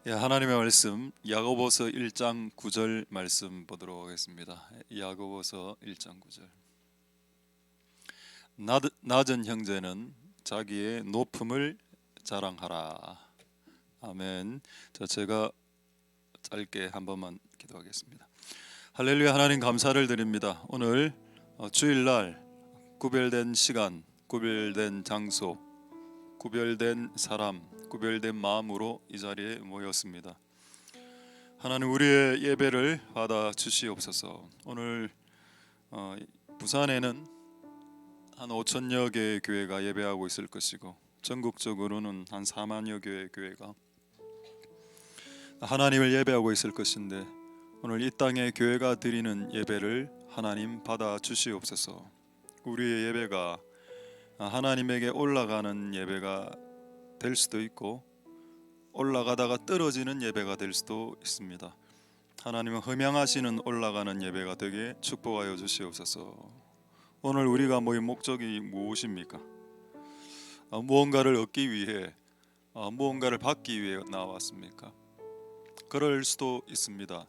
예, 하나님의 말씀 야고보서 1장 9절 말씀 보도록 하겠습니다. 야고보서 1장 9절. 낮은 형제는 자기의 높음을 자랑하라. 아멘. 제가 짧게 한 번만 기도하겠습니다. 할렐루야. 하나님 감사를 드립니다. 오늘 주일날 구별된 시간, 구별된 장소, 구별된 사람, 구별된 마음으로 이 자리에 모였습니다. 하나님, 우리의 예배를 받아 주시옵소서. 오늘 부산에는 한 5천여 개의 교회가 예배하고 있을 것이고, 전국적으로는 한 4만여 개의 교회가 하나님을 예배하고 있을 것인데, 오늘 이 땅의 교회가 드리는 예배를 하나님 받아 주시옵소서. 우리의 예배가 하나님에게 올라가는 예배가 될 수도 있고, 올라가다가 떨어지는 예배가 될 수도 있습니다. 하나님은 흠양하시는 올라가는 예배가 되게 축복하여 주시옵소서. 오늘 우리가 모인 목적이 무엇입니까? 무언가를 얻기 위해, 무언가를 받기 위해 나왔습니까? 그럴 수도 있습니다.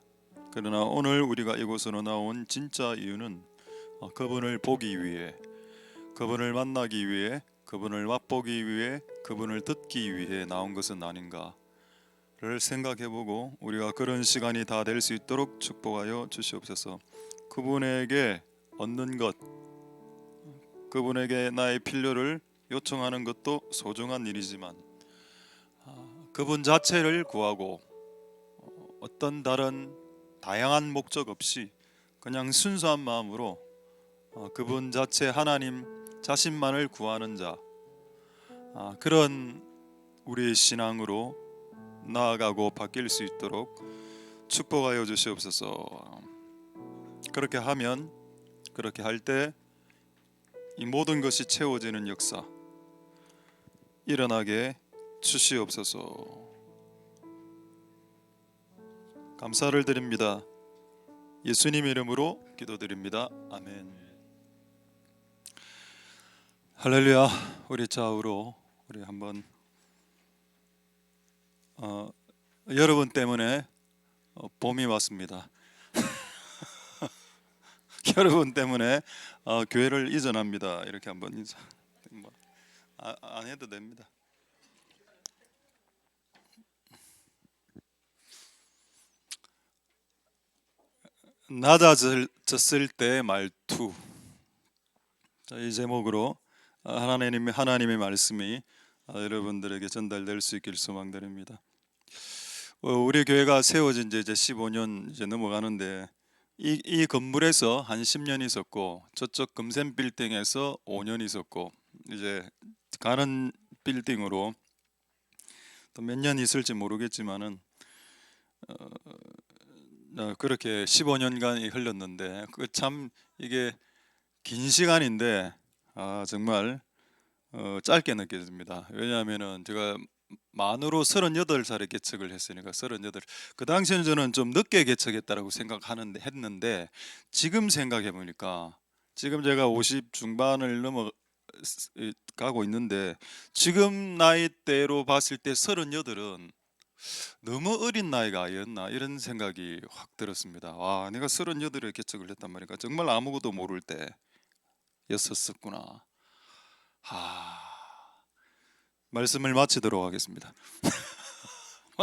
그러나 오늘 우리가 이곳으로 나온 진짜 이유는 그분을 보기 위해, 그분을 만나기 위해, 그분을 맛보기 위해, 그분을 듣기 위해 나온 것은 아닌가를 생각해보고, 우리가 그런 시간이 다 될 수 있도록 축복하여 주시옵소서. 그분에게 얻는 것, 그분에게 나의 필요를 요청하는 것도 소중한 일이지만, 그분 자체를 구하고 어떤 다른 다양한 목적 없이 그냥 순수한 마음으로 그분 자체, 하나님 자신만을 구하는 자, 그런 우리의 신앙으로 나아가고 바뀔 수 있도록 축복하여 주시옵소서. 그렇게 하면, 그렇게 할 때 이 모든 것이 채워지는 역사 일어나게 주시옵소서. 감사를 드립니다. 예수님 이름으로 기도드립니다. 아멘. 할렐루야. 우리 좌우로 우리 한번 여러분 때문에 봄이 왔습니다. 여러분 때문에 교회를 이전합니다. 이렇게 한번 인사. 안 해도 됩니다. 낮아졌을 때 말투. 이 제목으로 하나님의 말씀이 여러분들에게 전달될 수 있길 소망드립니다. 우리 교회가 세워진 지 이제 15년 이제 넘어가는데, 이 건물에서 한 10년 있었고, 저쪽 금샘 빌딩에서 5년 있었고, 이제 가는 빌딩으로 또 몇 년 있을지 모르겠지만은 그렇게 15년간이 흘렀는데, 그 참 이게 긴 시간인데 정말 짧게 느껴집니다. 왜냐하면은 제가 만으로 38살에 개척을 했으니까 38. 그 당시에는 저는 좀 늦게 개척했다라고 했는데, 지금 생각해 보니까, 지금 제가 50 중반을 넘어가고 있는데, 지금 나이대로 봤을 때 38은 너무 어린 나이가 아니었나, 이런 생각이 확 들었습니다. 와, 내가 38에 개척을 했단 말이니까 정말 아무것도 모를 때였었구나. 말씀을 마치도록 하겠습니다.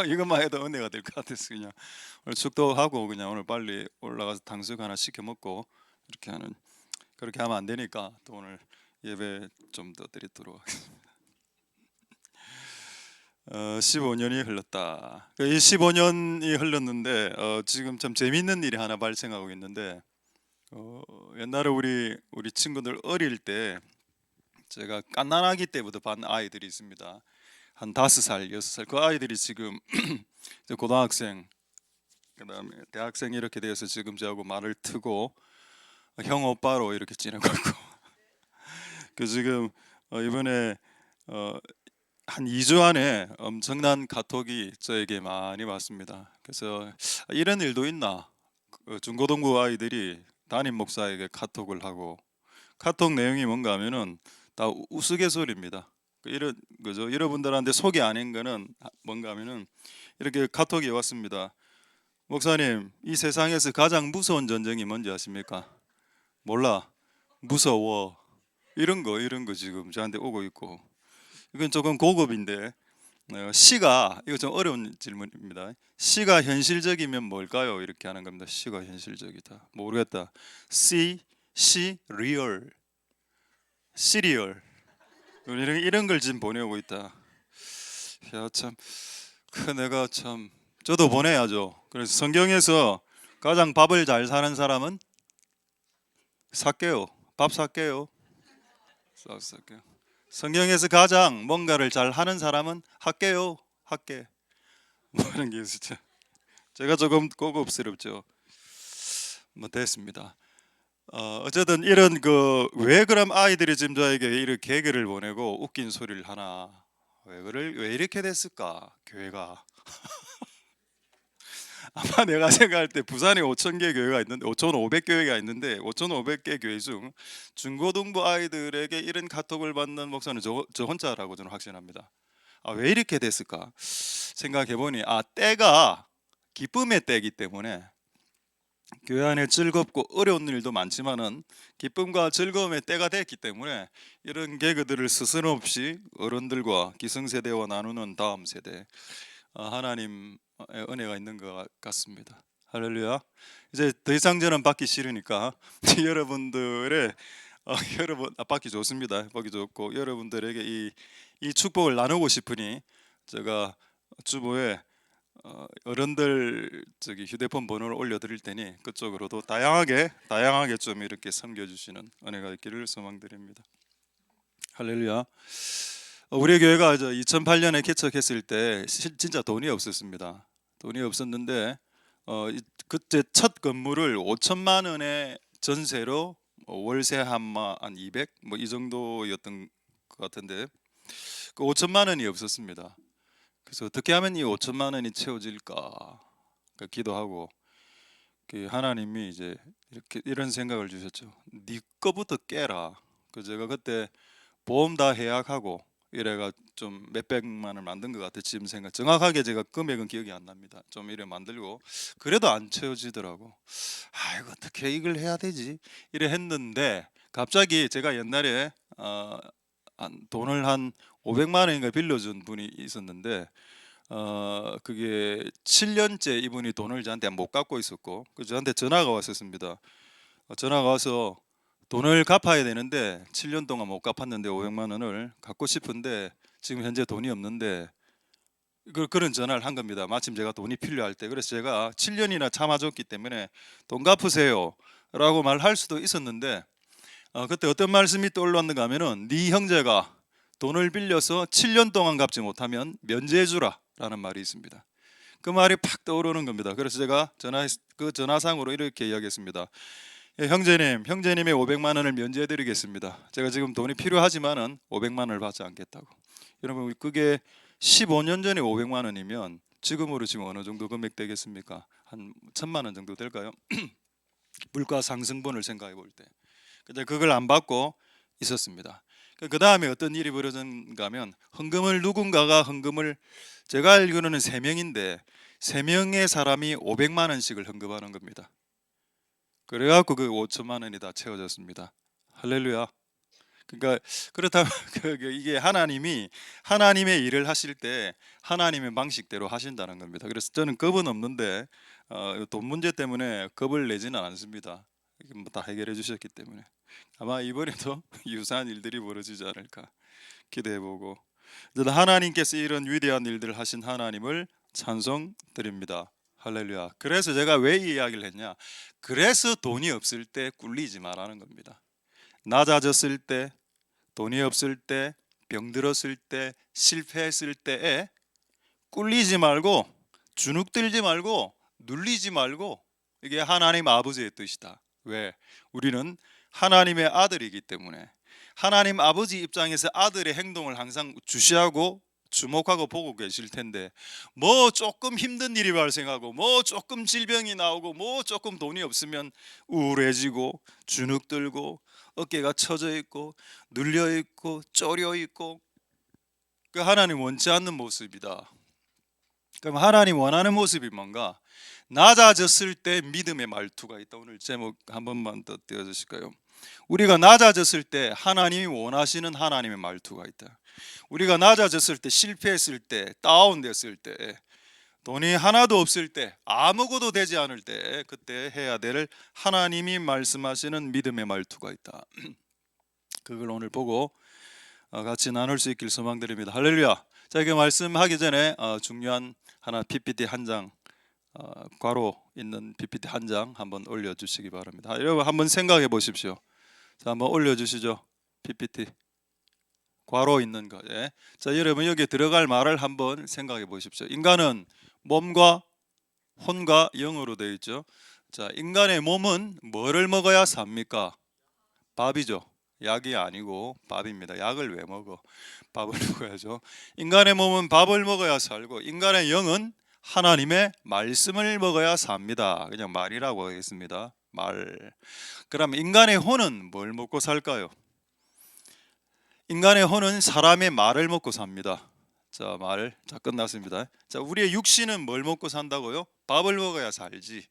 이것만 해도 은혜가 될 것 같아서 그냥 오늘 축도하고 그냥 오늘 빨리 올라가서 탕수육 하나 시켜 먹고 그렇게 하면 안 되니까 또 오늘 예배 좀 더 드리도록 하겠습니다. 15년이 흘렀다. 이 15년이 흘렀는데 지금 참 재미있는 일이 하나 발생하고 있는데, 옛날에 우리 친구들 어릴 때, 제가 갓난아기 때부터 반 아이들이 있습니다. 한 5살, 6살. 그 아이들이 지금 고등학생, 그다음에 대학생 이렇게 돼서 지금 저하고 말을 트고 형 오빠로 이렇게 지내고 있고 그 지금 이번에 한 2주 안에 엄청난 카톡이 저에게 많이 왔습니다. 그래서 이런 일도 있나? 중고등부 아이들이 담임 목사에게 카톡을 하고, 카톡 내용이 뭔가 하면은 다 우스갯소리입니다. 이런 거죠. 여러분들한테 소개 안 한 거는 뭔가 하면은, 이렇게 카톡이 왔습니다. 목사님, 이 세상에서 가장 무서운 전쟁이 뭔지 아십니까? 몰라. 무서워. 이런 거 지금 저한테 오고 있고. 이건 조금 고급인데 시가 이거 좀 어려운 질문입니다. 시가 현실적이면 뭘까요? 이렇게 하는 겁니다. 시가 현실적이다. 모르겠다. 시 리얼 시리얼 이런 걸 지금 보내고 있다. 야 참, 내가 참 저도 보내야죠. 그래서 성경에서 가장 밥을 잘 사는 사람은 살게요. 밥 살게요. 살게요. 성경에서 가장 뭔가를 잘 하는 사람은 할게요. 할게. 뭐 이런 게 있었죠. 제가 조금 고급스럽죠. 뭐 됐습니다. 어쨌든 이런 그 왜 그럼 아이들이 지금 저에게 이렇게 개그를 보내고 웃긴 소리를 하나 왜 이렇게 됐을까 교회가 아마 내가 생각할 때 부산에 5,000개 교회가 있는데 5,500교회가 있는데 5,500개 교회 중 중고등부 아이들에게 이런 카톡을 받는 목사는 저 혼자라고 저는 확신합니다. 왜 이렇게 됐을까 생각해 보니 때가 기쁨의 때이기 때문에 교회 안에 즐겁고 어려운 일도 많지만은 기쁨과 즐거움의 때가 됐기 때문에 이런 개그들을 스스럼없이 어른들과 기성세대와 나누는 다음 세대 하나님의 은혜가 있는 것 같습니다. 할렐루야. 이제 더 이상 저는 받기 싫으니까 여러분들의 여러분 받기 좋습니다. 받기 좋고 여러분들에게 이 축복을 나누고 싶으니 제가 주보에 어른들 휴대폰 번호를 올려드릴 테니 그쪽으로도 다양하게 좀 이렇게 섬겨주시는 은혜가 있기를 소망드립니다. 할렐루야. 우리 교회가 2008년에 개척했을 때 진짜 돈이 없었습니다. 돈이 없었는데 그때 첫 건물을 5천만 원의 전세로 월세 한 200 뭐 이 정도였던 것 같은데 그 5천만 원이 없었습니다. 그래서 어떻게 하면 이 5천만 원이 채워질까 기도하고 하나님이 이제 이런 생각을 주셨죠. 네 거부터 깨라. 제가 그때 보험 다 해약하고 이래가 좀 몇백만 원 만든 것 같아. 지금 생각 정확하게 제가 금액은 기억이 안 납니다. 좀 이래 만들고 그래도 안 채워지더라고. 이거 어떻게 이걸 해야 되지? 이래 했는데 갑자기 제가 옛날에 돈을 한 500만 원인가 빌려준 분이 있었는데 그게 7년째 이분이 돈을 저한테 못 갚고 있었고 저한테 전화가 왔었습니다. 전화가 와서 돈을 갚아야 되는데 7년 동안 못 갚았는데 500만 원을 갚고 싶은데 지금 현재 돈이 없는데 그런 전화를 한 겁니다. 마침 제가 돈이 필요할 때. 그래서 제가 7년이나 참아줬기 때문에 돈 갚으세요 라고 말할 수도 있었는데 그때 어떤 말씀이 떠올랐는가 하면은 네 형제가 돈을 빌려서 7년 동안 갚지 못하면 면제해 주라 라는 말이 있습니다. 그 말이 팍 떠오르는 겁니다. 그래서 제가 전화상으로 이렇게 이야기했습니다. 형제님의 500만 원을 면제해 드리겠습니다. 제가 지금 돈이 필요하지만은 500만 원을 받지 않겠다고. 여러분 그게 15년 전에 500만 원이면 지금으로 지금 어느 정도 금액 되겠습니까? 한 1,000만 원 정도 될까요? 물가 상승분을 생각해 볼 때. 근데 그걸 안 받고 있었습니다. 그 다음에 어떤 일이 벌어졌는가 하면 누군가가 헌금을 제가 알기로는 3명인데 3명의 사람이 500만 원씩을 헌금하는 겁니다. 그래갖고 그 5천만 원이 다 채워졌습니다. 할렐루야. 그러니까 그렇다면 이게 하나님의 일을 하실 때 하나님의 방식대로 하신다는 겁니다. 그래서 저는 겁은 없는데 돈 문제 때문에 겁을 내지는 않습니다. 다 해결해 주셨기 때문에 아마 이번에도 유사한 일들이 벌어지지 않을까 기대해보고 하나님께서 이런 위대한 일들을 하신 하나님을 찬송드립니다. 할렐루야. 그래서 제가 왜 이 이야기를 했냐? 그래서 돈이 없을 때 꿀리지 말라는 겁니다. 낮아졌을 때, 돈이 없을 때, 병들었을 때, 실패했을 때에 꿀리지 말고 주눅들지 말고 눌리지 말고 이게 하나님 아버지의 뜻이다. 왜? 우리는 하나님의 아들이기 때문에 하나님 아버지 입장에서 아들의 행동을 항상 주시하고 주목하고 보고 계실 텐데 뭐 조금 힘든 일이 발생하고 뭐 조금 질병이 나오고 뭐 조금 돈이 없으면 우울해지고 주눅들고 어깨가 처져 있고 눌려 있고 쪼려 있고 그 하나님 원치 않는 모습이다. 그럼 하나님 원하는 모습이 뭔가? 낮아졌을 때 믿음의 말투가 있다. 오늘 제목 한 번만 더 띄워주실까요? 우리가 낮아졌을 때 하나님이 원하시는 하나님의 말투가 있다. 우리가 낮아졌을 때, 실패했을 때, 다운됐을 때, 돈이 하나도 없을 때, 아무것도 되지 않을 때, 그때 해야 될 하나님이 말씀하시는 믿음의 말투가 있다. 그걸 오늘 보고 같이 나눌 수 있길 소망드립니다. 할렐루야. 자, 이게 말씀하기 전에 중요한 하나 PPT 한 장, 괄호 있는 PPT 한 장 한번 올려주시기 바랍니다. 여러분 한번 생각해 보십시오. 자, 한번 올려주시죠. PPT 괄호 있는 거. 예. 자, 여러분 여기 들어갈 말을 한번 생각해 보십시오. 인간은 몸과 혼과 영으로 되어 있죠. 자, 인간의 몸은 뭐를 먹어야 삽니까? 밥이죠. 약이 아니고 밥입니다. 약을 왜 먹어? 밥을 먹어야죠. 인간의 몸은 밥을 먹어야 살고, 인간의 영은 하나님의 말씀을 먹어야 삽니다. 그냥 말이라고 하겠습니다. 말. 그럼 인간의 혼은 뭘 먹고 살까요? 인간의 혼은 사람의 말을 먹고 삽니다. 자, 말. 자, 끝났습니다. 자, 우리의 육신은 뭘 먹고 산다고요? 밥을 먹어야 살지.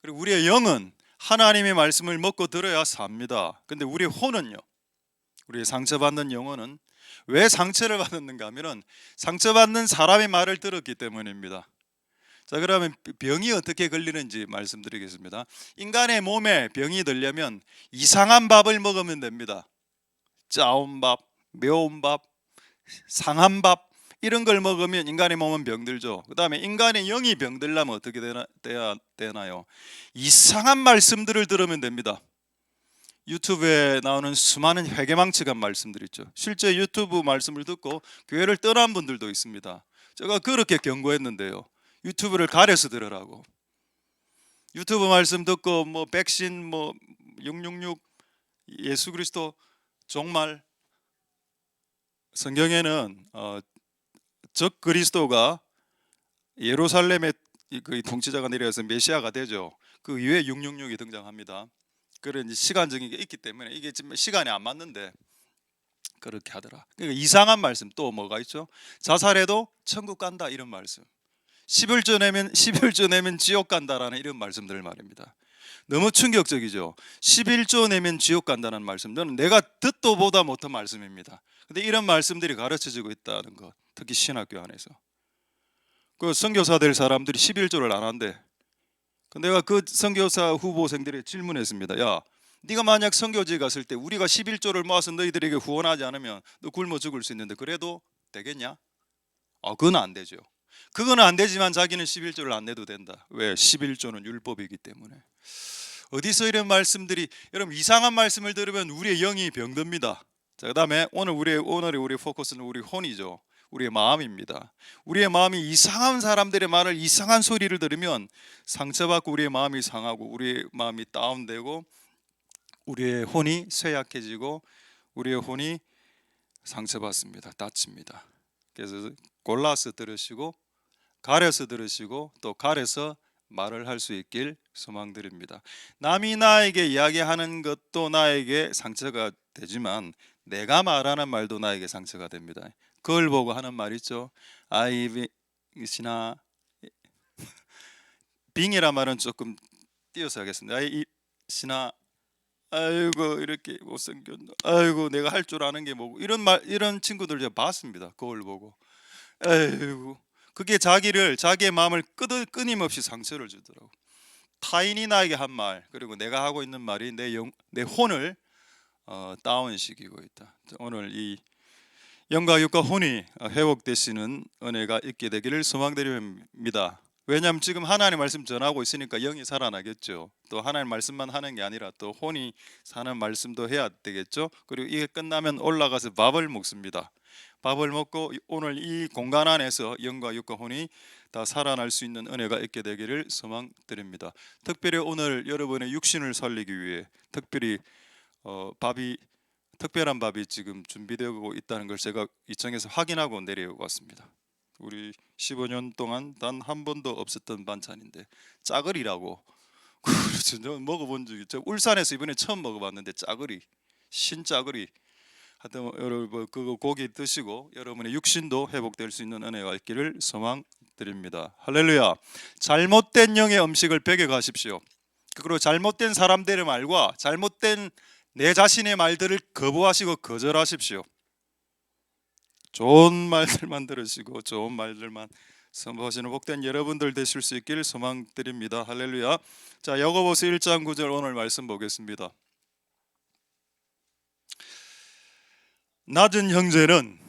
그리고 우리의 영은 하나님의 말씀을 먹고 들어야 삽니다. 근데 우리의 혼은요? 우리의 상처받는 영혼은 왜 상처를 받았는가 하면은 상처받는 사람의 말을 들었기 때문입니다. 자, 그러면 병이 어떻게 걸리는지 말씀드리겠습니다. 인간의 몸에 병이 들려면 이상한 밥을 먹으면 됩니다. 짜온 밥, 매운 밥, 상한 밥, 이런 걸 먹으면 인간의 몸은 병들죠. 그 다음에 인간의 영이 병들려면 어떻게 되나요? 이상한 말씀들을 들으면 됩니다. 유튜브에 나오는 수많은 회개망측한 말씀들 있죠. 실제 유튜브 말씀을 듣고 교회를 떠난 분들도 있습니다. 제가 그렇게 경고했는데요. 유튜브를 가려서 들으라고. 유튜브 말씀 듣고 뭐 백신 뭐 666 예수 그리스도 종말, 성경에는 적 그리스도가 예루살렘에 그 통치자가 내려서 메시아가 되죠. 그 이후에 666이 등장합니다. 그런 시간적인 게 있기 때문에 이게 지금 시간이 안 맞는데 그렇게 하더라. 그러니까 이상한 말씀 또 뭐가 있죠? 자살해도 천국 간다 이런 말씀. 11조 내면 지옥 간다라는 이런 말씀들 말입니다. 너무 충격적이죠. 11조 내면 지옥 간다는 말씀들은 내가 듣도 보다 못한 말씀입니다. 근데 이런 말씀들이 가르쳐지고 있다는 것, 특히 신학교 안에서. 그 선교사 될 사람들이 11조를 안 한대. 내가 그 선교사 후보생들에게 질문했습니다. 야, 네가 만약 선교지에 갔을 때 우리가 11조를 모아서 너희들에게 후원하지 않으면 너 굶어 죽을 수 있는데 그래도 되겠냐? 그건 안 되죠. 그건 안 되지만 자기는 11조를 안 내도 된다. 왜? 11조는 율법이기 때문에. 어디서 이런 말씀들이, 여러분 이상한 말씀을 들으면 우리의 영이 병듭니다. 자, 그다음에 오늘의 우리 포커스는 우리 혼이죠. 우리의 마음입니다. 우리의 마음이 이상한 사람들의 말을, 이상한 소리를 들으면 상처받고 우리의 마음이 상하고 우리의 마음이 다운되고 우리의 혼이 쇠약해지고 우리의 혼이 상처받습니다. 다칩니다. 그래서 골라서 들으시고 가려서 들으시고 또 가려서 말을 할 수 있길 소망드립니다. 남이 나에게 이야기하는 것도 나에게 상처가 되지만 내가 말하는 말도 나에게 상처가 됩니다. 그걸 보고 하는 말 있죠. 아이비시나 빙이란 말은 조금 띄어서 하겠습니다. 아이시나 아이고 이렇게 못생겼나, 아이고 내가 할 줄 아는 게 뭐고, 이런 말, 이런 친구들 제가 봤습니다. 그걸 보고 아이고, 그게 자기의 마음을 끊임없이 상처를 주더라고. 타인이 나에게 한 말, 그리고 내가 하고 있는 말이 내 혼을 다운시키고 있다. 오늘 이 영과 육과 혼이 회복되시는 은혜가 있게 되기를 소망드립니다. 왜냐하면 지금 하나님 말씀 전하고 있으니까 영이 살아나겠죠. 또 하나님 말씀만 하는 게 아니라 또 혼이 사는 말씀도 해야 되겠죠. 그리고 이게 끝나면 올라가서 밥을 먹습니다. 밥을 먹고 오늘 이 공간 안에서 영과 육과 혼이 다 살아날 수 있는 은혜가 있게 되기를 소망드립니다. 특별히 오늘 여러분의 육신을 살리기 위해 특별히 특별한 밥이 지금 준비되고 있다는 걸 제가 이청에서 확인하고 내려왔습니다. 우리 15년 동안 단 한 번도 없었던 반찬인데 짜글이라고 그렇죠. 먹어본 적이, 저 울산에서 이번에 처음 먹어봤는데 짜글이, 신짜글이. 하여튼 여러분 그거 고기 드시고 여러분의 육신도 회복될 수 있는 은혜가 있기를 소망드립니다. 드립니다. 할렐루야. 잘못된 영의 음식을 배격하십시오. 그리고 잘못된 사람들의 말과 잘못된 내 자신의 말들을 거부하시고 거절하십시오. 좋은 말들만 들으시고 좋은 말들만 선포하시는 복된 여러분들 되실 수 있길 소망드립니다. 할렐루야. 자, 야고보서 1장 9절 오늘 말씀 보겠습니다. 낮은 형제는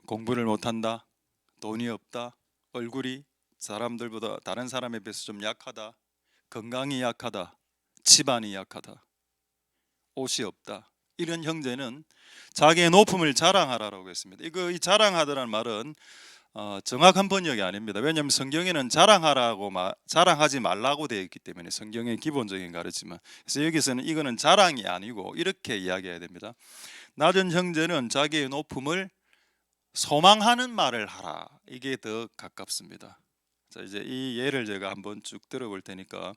공부를 못한다, 돈이 없다, 얼굴이 사람들보다 다른 사람에 비해서 좀 약하다, 건강이 약하다, 집안이 약하다, 옷이 없다, 이런 형제는 자기의 높음을 자랑하라라고 했습니다. 이 자랑하다라는 말은 정확한 번역이 아닙니다. 왜냐하면 성경에는 자랑하지 말라고 되어 있기 때문에, 성경의 기본적인 가르침은. 그래서 여기서는 이거는 자랑이 아니고 이렇게 이야기해야 됩니다. 낮은 형제는 자기의 높음을 소망하는 말을 하라. 이게 더 가깝습니다. 자, 이제 이 예를 제가 한번 쭉 들어볼 테니까,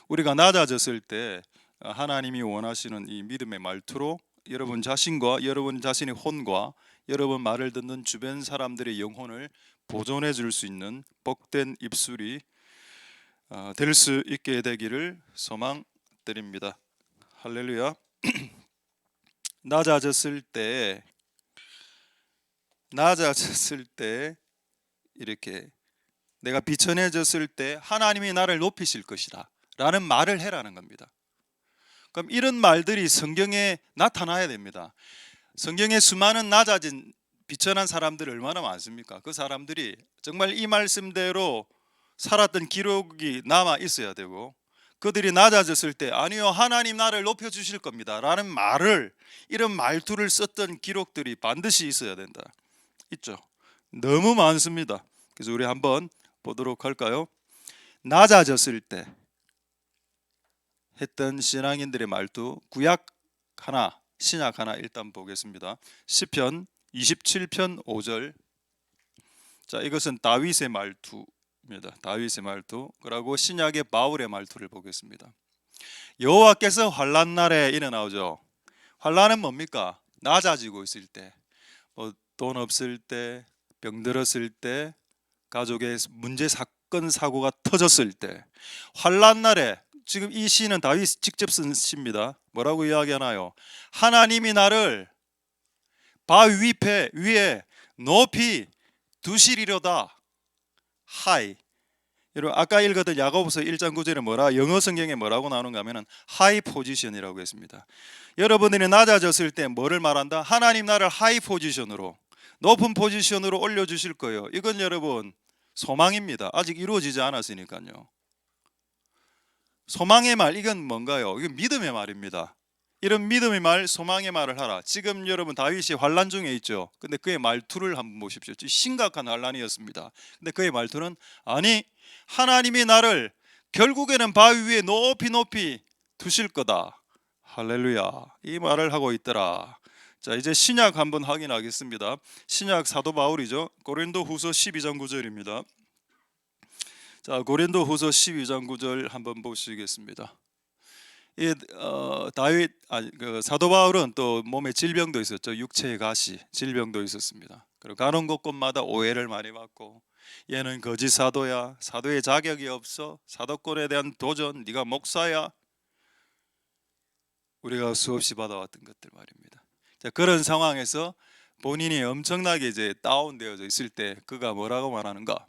우리가 낮아졌을 때 하나님이 원하시는 이 믿음의 말투로 여러분 자신과 여러분 자신의 혼과 여러분 말을 듣는 주변 사람들의 영혼을 보존해 줄 수 있는 복된 입술이 될 수 있게 되기를 소망드립니다. 할렐루야. 낮아졌을 때 이렇게 내가 비천해졌을 때 하나님이 나를 높이실 것이다 라는 말을 해라는 겁니다. 그럼 이런 말들이 성경에 나타나야 됩니다. 성경에 수많은 낮아진 비천한 사람들이 얼마나 많습니까? 그 사람들이 정말 이 말씀대로 살았던 기록이 남아 있어야 되고, 그들이 낮아졌을 때 아니요 하나님 나를 높여주실 겁니다 라는 말을, 이런 말투를 썼던 기록들이 반드시 있어야 된다. 있죠. 너무 많습니다. 그래서 우리 한번 보도록 할까요? 낮아졌을 때 했던 신앙인들의 말투, 구약 하나, 신약 하나 일단 보겠습니다. 시편 27편 5절. 자, 이것은 다윗의 말투입니다. 다윗의 말투. 그리고 신약의 바울의 말투를 보겠습니다. 여호와께서 환난 날에 이래 나오죠. 환난은 뭡니까? 낮아지고 있을 때, 돈 없을 때, 병들었을 때, 가족의 문제 사건 사고가 터졌을 때, 환난 날에, 지금 이 시는 다윗 직접 쓴 시입니다. 뭐라고 이야기하나요? 하나님이 나를 바위 위에 높이 두시리로다. high. 여러분 아까 읽었던 야고보서 1장 9절에 영어 성경에 뭐라고 나오는가 하면은 high position이라고 했습니다. 여러분들이 낮아졌을 때 뭐를 말한다? 하나님 나를 high position으로, 높은 포지션으로 올려주실 거예요. 이건 여러분 소망입니다. 아직 이루어지지 않았으니까요. 소망의 말, 이건 뭔가요? 이건 믿음의 말입니다. 이런 믿음의 말, 소망의 말을 하라. 지금 여러분 다윗이 환난 중에 있죠. 근데 그의 말투를 한번 보십시오. 심각한 환난이었습니다. 근데 그의 말투는 아니 하나님이 나를 결국에는 바위 위에 높이 두실 거다. 할렐루야. 이 말을 하고 있더라. 자, 이제 신약 한번 확인하겠습니다. 신약 사도 바울이죠. 고린도후서 12장 9절입니다. 자, 고린도후서 12장 9절 한번 보시겠습니다. 사도 바울은 또 몸에 질병도 있었죠. 육체의 가시, 질병도 있었습니다. 그리고 가는 곳곳마다 오해를 많이 받고, 얘는 거짓 사도야, 사도의 자격이 없어, 사도권에 대한 도전, 네가 목사야, 우리가 수없이 받아왔던 것들 말입니다. 자, 그런 상황에서 본인이 엄청나게 이제 다운되어져 있을 때 그가 뭐라고 말하는가?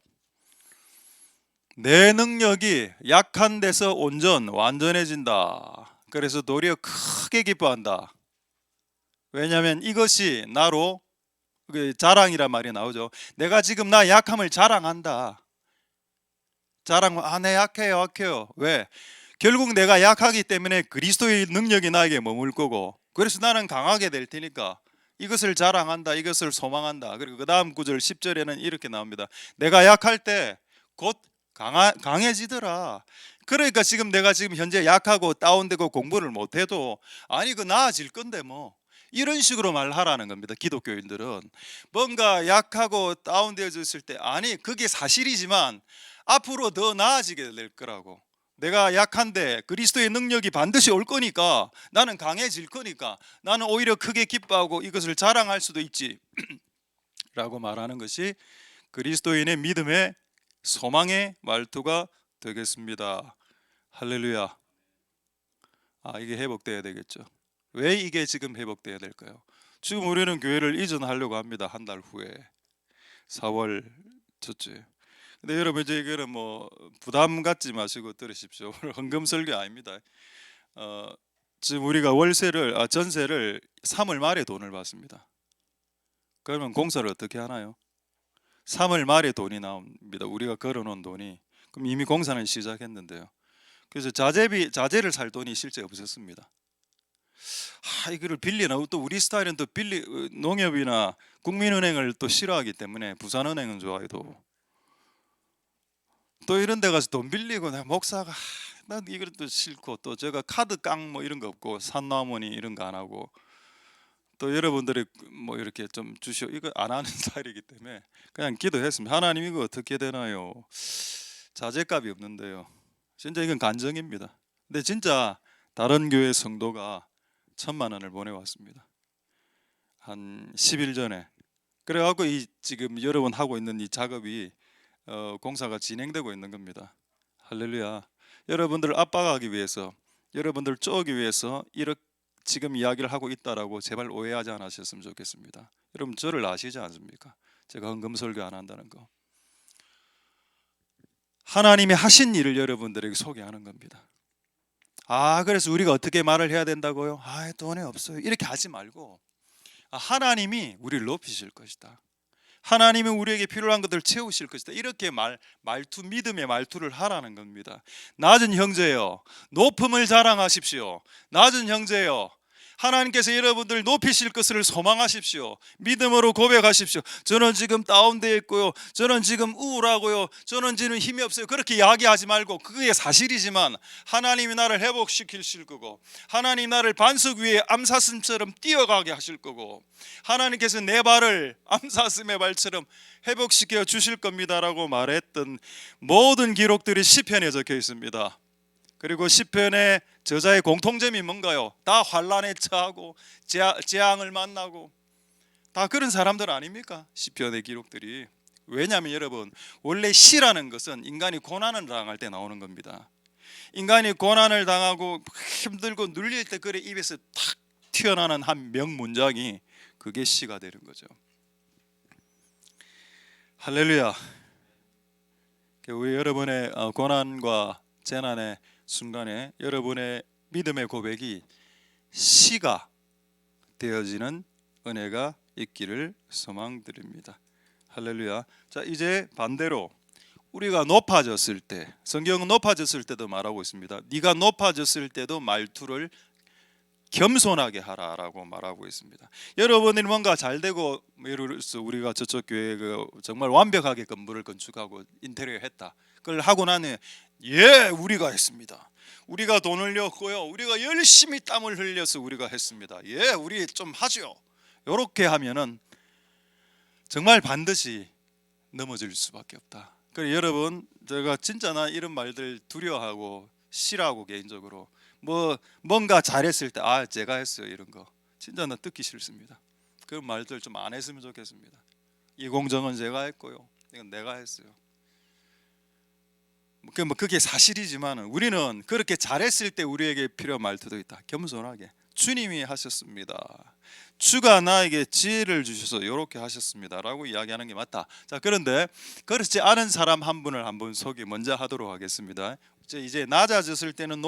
내 능력이 약한 데서 완전해진다. 그래서 도리어 크게 기뻐한다. 왜냐하면 이것이 나로, 자랑이란 말이 나오죠. 내가 지금 나 약함을 자랑한다. 내 약해요. 왜? 결국 내가 약하기 때문에 그리스도의 능력이 나에게 머물 거고, 그래서 나는 강하게 될 테니까 이것을 자랑한다, 이것을 소망한다. 그리고 그 다음 구절 10절에는 이렇게 나옵니다. 내가 약할 때 곧 강해지더라. 그러니까 내가 지금 현재 약하고 다운되고 공부를 못해도 아니 그 나아질 건데 뭐, 이런 식으로 말하라는 겁니다. 기독교인들은 뭔가 약하고 다운되어졌을 때 아니 그게 사실이지만 앞으로 더 나아지게 될 거라고, 내가 약한데 그리스도의 능력이 반드시 올 거니까 나는 강해질 거니까 나는 오히려 크게 기뻐하고 이것을 자랑할 수도 있지 라고 말하는 것이 그리스도인의 믿음의 소망의 말투가 되겠습니다. 할렐루야. 이게 회복돼야 되겠죠. 왜 이게 지금 회복돼야 될까요? 지금 우리는 교회를 이전하려고 합니다. 한 달 후에 4월 첫째. 근데 여러분 이제 이거는 뭐 부담 갖지 마시고 들으십시오. 헌금 설교 아닙니다. 지금 우리가 전세를 3월 말에 돈을 받습니다. 그러면 공사를 어떻게 하나요? 3월 말에 돈이 나옵니다. 우리가 걸어놓은 돈이. 그럼 이미 공사는 시작했는데요. 그래서 자재를 살 돈이 실제 없었습니다. 이거를 빌리나 또 우리 스타일은 또 농협이나 국민은행을 또 싫어하기 때문에 부산은행은 좋아요. 또 이런 데 가서 돈 빌리고 목사가 난 이걸 또 싫고 또 제가 카드 깡 뭐 이런 거 없고 산나무니 이런 거 안 하고 또 여러분들이 뭐 이렇게 좀 주시오 이거 안 하는 스타일이기 때문에 그냥 기도했습니다. 하나님 이거 어떻게 되나요? 자재값이 없는데요. 진짜 이건 간증입니다. 근데 진짜 다른 교회 성도가 1,000만 원을 보내왔습니다. 한 10일 전에. 그래갖고 지금 여러분 하고 있는 이 작업이 공사가 진행되고 있는 겁니다. 할렐루야. 여러분들 압박하기 위해서, 여러분들 쪼기 위해서 이렇게 지금 이야기를 하고 있다라고 제발 오해하지 않으셨으면 좋겠습니다. 여러분 저를 아시지 않습니까? 제가 헌금 설교 안 한다는 거. 하나님이 하신 일을 여러분들에게 소개하는 겁니다. 그래서 우리가 어떻게 말을 해야 된다고요? 돈이 없어요. 이렇게 하지 말고 하나님이 우리를 높이실 것이다. 하나님은 우리에게 필요한 것들을 채우실 것이다. 이렇게 믿음의 말투를 하라는 겁니다. 낮은 형제여, 높음을 자랑하십시오. 낮은 형제여, 하나님께서 여러분들 높이실 것을 소망하십시오. 믿음으로 고백하십시오. 저는 지금 다운되어 있고요. 저는 지금 우울하고요. 저는 지금 힘이 없어요. 그렇게 이야기하지 말고 그게 사실이지만 하나님이 나를 회복시키실 거고 하나님 나를 반석 위에 암사슴처럼 뛰어가게 하실 거고 하나님께서 내 발을 암사슴의 발처럼 회복시켜 주실 겁니다라고 말했던 모든 기록들이 시편에 적혀 있습니다. 그리고 시편의 저자의 공통점이 뭔가요? 다 환난에 처하고 재앙을 만나고 다 그런 사람들 아닙니까? 시편의 기록들이. 왜냐하면 여러분 원래 시라는 것은 인간이 고난을 당할 때 나오는 겁니다. 인간이 고난을 당하고 힘들고 눌릴 때 그래 입에서 탁 튀어나오는 한 명문장이 그게 시가 되는 거죠. 할렐루야. 우리 여러분의 고난과 재난의 순간에 여러분의 믿음의 고백이 시가 되어지는 은혜가 있기를 소망드립니다. 할렐루야. 자, 이제 반대로 우리가 높아졌을 때, 성경은 높아졌을 때도 말하고 있습니다. 네가 높아졌을 때도 말투를 겸손하게 하라라고 말하고 있습니다. 여러분이 뭔가 잘 되고 예를 들어서 우리가 저쪽 교회에 정말 완벽하게 건물을 건축하고 인테리어 했다. 그걸 하고 나면 우리가 했습니다. 우리가 돈을 냈고요. 우리가 열심히 땀을 흘려서 우리가 했습니다. 우리 좀 하죠. 이렇게 하면은 정말 반드시 넘어질 수밖에 없다. 그래서 여러분 제가 진짜 나 이런 말들 두려워하고 싫어하고 개인적으로 뭔가 잘했을 때 제가 했어요 이런 거 진짜 나 듣기 싫습니다. 그런 말들 좀 안 했으면 좋겠습니다. 이 공정은 제가 했고요. 이건 내가 했어요. 그게 사실이지만 우리는 그렇게 잘했을 때 우리에게 필요한 말투도 있다. 겸손하게 주님이 하셨습니다. 주가 나에게 지혜를 주셔서 이렇게 하셨습니다라고 이야기하는 게 맞다. 자, 그런데 그렇지 않은 사람 한 분을 한번 소개 먼저 하도록 하겠습니다. 이제 낮아졌을 때는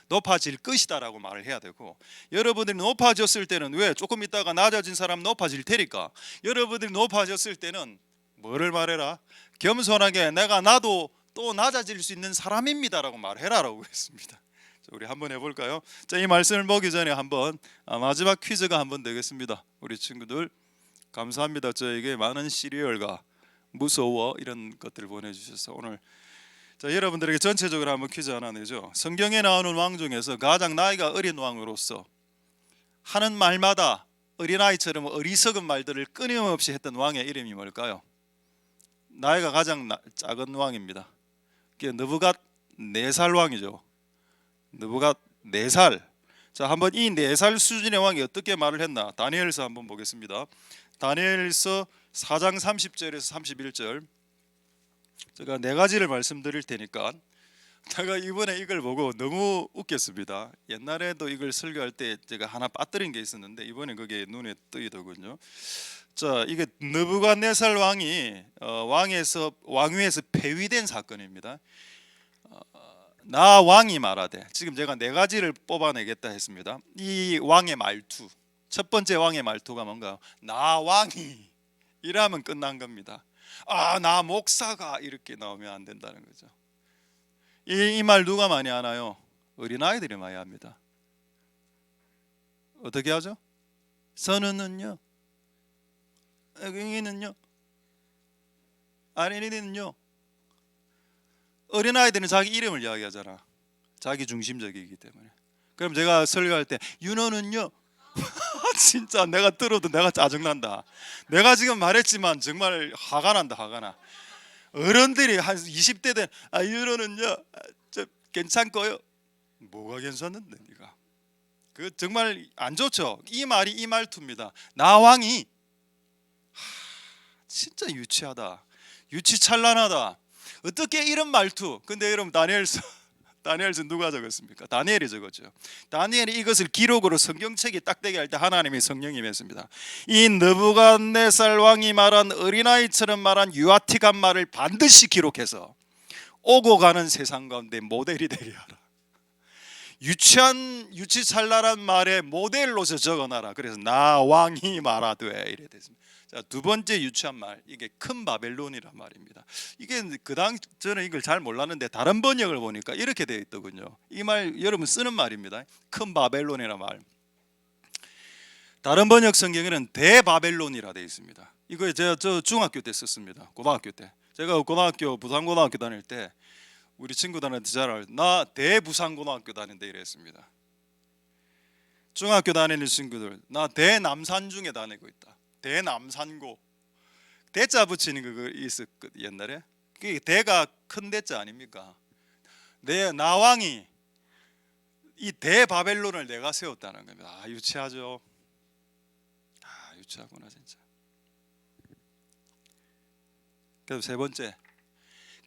높아질 것이다라고 말을 해야 되고 여러분들이 높아졌을 때는 왜 조금 있다가 낮아진 사람 높아질 테니까 여러분들이 높아졌을 때는 뭐를 말해라? 겸손하게 나도 또 낮아질 수 있는 사람입니다라고 말해라라고 했습니다. 자, 우리 한번 해볼까요? 자, 이 말씀을 보기 전에 한번 마지막 퀴즈가 한번 되겠습니다. 우리 친구들 감사합니다. 저에게 많은 시리얼과 무서워 이런 것들을 보내주셔서 오늘 자, 여러분들에게 전체적으로 한번 퀴즈 하나 내죠. 성경에 나오는 왕 중에서 가장 나이가 어린 왕으로서 하는 말마다 어린아이처럼 어리석은 말들을 끊임없이 했던 왕의 이름이 뭘까요? 나이가 가장 작은 왕입니다. 그게 느부갓네살 왕이죠. 느부갓네살. 자, 한번 이 4살 수준의 왕이 어떻게 말을 했나? 다니엘서 한번 보겠습니다. 다니엘서 4장 30절에서 31절 제가 네 가지를 말씀드릴 테니까 제가 이번에 이걸 보고 너무 웃겼습니다. 옛날에도 이걸 설교할 때 제가 하나 빠뜨린 게 있었는데 이번에 그게 눈에 띄더군요. 자, 이게 느부갓네살 왕이 왕위에서 폐위된 사건입니다. 나 왕이 말하되, 지금 제가 네 가지를 뽑아내겠다 했습니다. 이 왕의 말투, 첫 번째 왕의 말투가 뭔가요? 나 왕이 이라면 끝난 겁니다. 나 목사가 이렇게 나오면 안 된다는 거죠. 이 말 누가 많이 하나요? 어린아이들이 많이 합니다. 어떻게 하죠? 선우는요, 응이는요, 아린이는요. 어린아이들은 자기 이름을 이야기하잖아. 자기 중심적이기 때문에. 그럼 제가 설교할 때 윤호는요, 진짜 내가 들어도 내가 짜증난다. 내가 지금 말했지만 정말 화가 난다. 화가 나. 어른들이 한 20대 된 윤호는요, 저 괜찮고요. 뭐가 괜찮는데 네가? 그 정말 안 좋죠. 이 말이 이 말투입니다. 나 왕이 진짜 유치하다. 유치찬란하다. 어떻게 이런 말투? 근데 여러분 다니엘서 누가 적었습니까? 다니엘이 적었죠. 다니엘이 이것을 기록으로 성경책에 딱 되게 할 때 하나님이 성령이 임했습니다. 이 느부갓네살 왕이 말한 어린아이처럼 말한 유아틱한 말을 반드시 기록해서 오고 가는 세상 가운데 모델이 되게 하라. 유치찬란한 말에 모델로서 적어놔라. 그래서 나 왕이 말하되 이래 됐습니다. 자, 두 번째 유치한 말, 이게 큰 바벨론이란 말입니다. 이게 저는 이걸 잘 몰랐는데 다른 번역을 보니까 이렇게 되어 있더군요. 이 말 여러분 쓰는 말입니다. 큰 바벨론이란 말. 다른 번역 성경에는 대바벨론이라 되어 있습니다. 이거 제가 중학교 때 썼습니다. 고등학교 때. 제가 부산고등학교 다닐 때 우리 친구들한테 나 대부산고등학교 다닌다 이랬습니다. 중학교 다니는 친구들, 나 대남산중에 다니고 있다. 대남산고. 대자 붙이는 거 있었거든 옛날에. 그게 대가 큰 대자 아닙니까? 나 왕이 이 대바벨론을 내가 세웠다는 겁니다. 유치하죠. 유치하구나 진짜. 그래서 세 번째,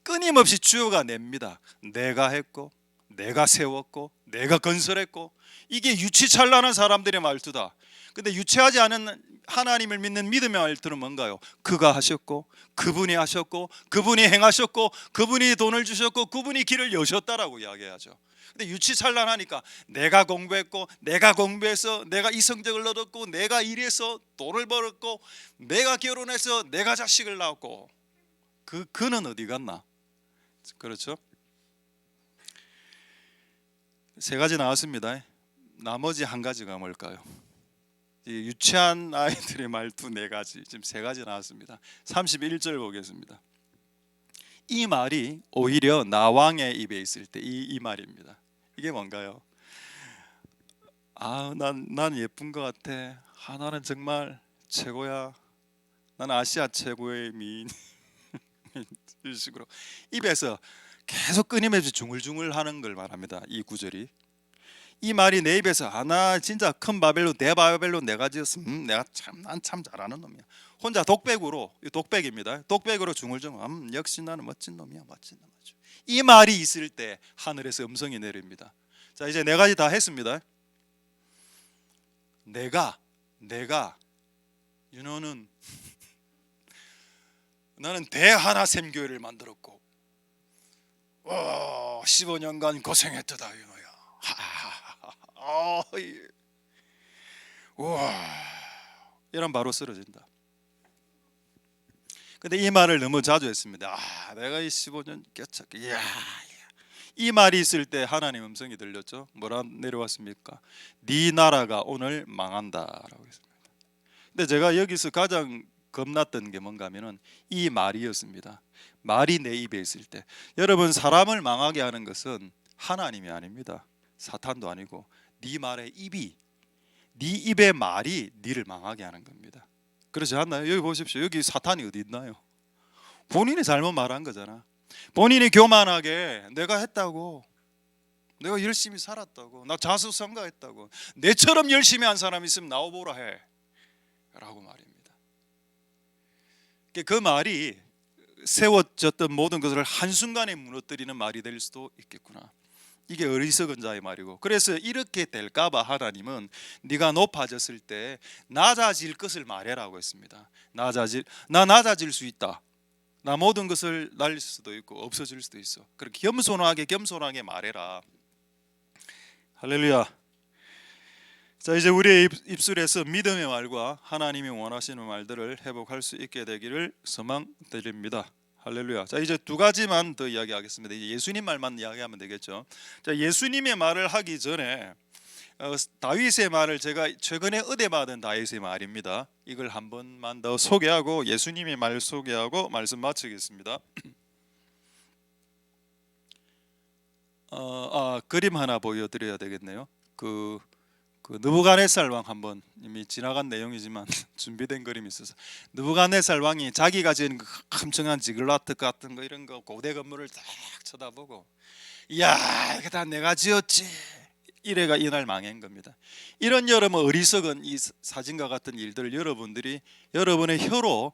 끊임없이 주어가 냅니다. 내가 했고, 내가 세웠고, 내가 건설했고. 이게 유치찬란한 사람들의 말투다. 근데 유치하지 않은 하나님을 믿는 믿음의 말투는 뭔가요? 그가 하셨고, 그분이 하셨고, 그분이 행하셨고, 그분이 돈을 주셨고, 그분이 길을 여셨다라고 이야기하죠. 근데 유치찬란하니까 내가 공부했고, 내가 공부해서 내가 이 성적을 얻었고, 내가 일해서 돈을 벌었고, 내가 결혼해서 내가 자식을 낳았고. 그는 어디 갔나? 그렇죠? 세 가지 나왔습니다. 나머지 한 가지가 뭘까요? 유치한 아이들의 말투 네 가지, 지금 세 가지 나왔습니다. 31절 보겠습니다. 이 말이 오히려 나 왕의 입에 있을 때 이 말입니다. 이게 뭔가요? 난 예쁜 것 같아. 나는 정말 최고야. 난 아시아 최고의 미인. 이런 식으로 입에서 계속 끊임없이 중얼중얼 하는 걸 말합니다. 이 구절이. 이 말이 내 입에서 나 진짜 큰 바벨론 대바벨론 내가 지었어. 난 참 잘하는 놈이야. 혼자 독백입니다. 독백으로 중얼중얼 역시 나는 멋진 놈이야. 멋진 놈이죠. 이 말이 있을 때 하늘에서 음성이 내립니다. 자, 이제 네 가지 다 했습니다. 내가 윤호는 나는 대하나샘 교회를 만들었고 15년간 고생했다 윤호야. 이런 바로 쓰러진다. 근데 이 말을 너무 자주 했습니다. 내가 이 15년 껴쳤게. 이 말이 있을 때 하나님 음성이 들렸죠. 뭐라 내려왔습니까? 네 나라가 오늘 망한다라고 했습니다. 근데 제가 여기서 가장 겁났던 게 뭔가 하면은 이 말이었습니다. 말이 내 입에 있을 때. 여러분, 사람을 망하게 하는 것은 하나님이 아닙니다. 사탄도 아니고 네 말의 입이, 네 입의 말이 네를 망하게 하는 겁니다. 그렇지 않나요? 여기 보십시오. 여기 사탄이 어디 있나요? 본인이 잘못 말한 거잖아. 본인이 교만하게 내가 했다고, 내가 열심히 살았다고, 나 자수성가했다고, 내처럼 열심히 한 사람 있으면 나와보라 해 라고 말입니다. 그 말이 세워졌던 모든 것을 한순간에 무너뜨리는 말이 될 수도 있겠구나. 이게 어리석은 자의 말이고, 그래서 이렇게 될까봐 하나님은 네가 높아졌을 때 낮아질 것을 말해라고 했습니다. 나 낮아질 수 있다. 나 모든 것을 날릴 수도 있고 없어질 수도 있어. 그렇게 겸손하게 말해라. 할렐루야. 자, 이제 우리의 입술에서 믿음의 말과 하나님이 원하시는 말들을 회복할 수 있게 되기를 소망드립니다. 할렐루야. 자, 이제 두 가지만 더 이야기하겠습니다. 이제 예수님 말만 이야기하면 되겠죠. 자, 예수님의 말을 하기 전에 다윗의 말을 제가 최근에 의뢰받은 다윗의 말입니다. 이걸 한 번만 더 소개하고 예수님의 말 소개하고 말씀 마치겠습니다. 그림 하나 보여드려야 되겠네요. 그 느부갓네살 왕, 한번 이미 지나간 내용이지만 준비된 그림이 있어서, 느부갓네살 왕이 자기가 지은 그 엄청난 지글라트 같은 거, 이런 거 고대 건물을 딱 쳐다보고, 이야, 이거 다 내가 지었지, 이래가 이날 망한 겁니다. 이런 여러분 어리석은 이 사진과 같은 일들을 여러분들이 여러분의 혀로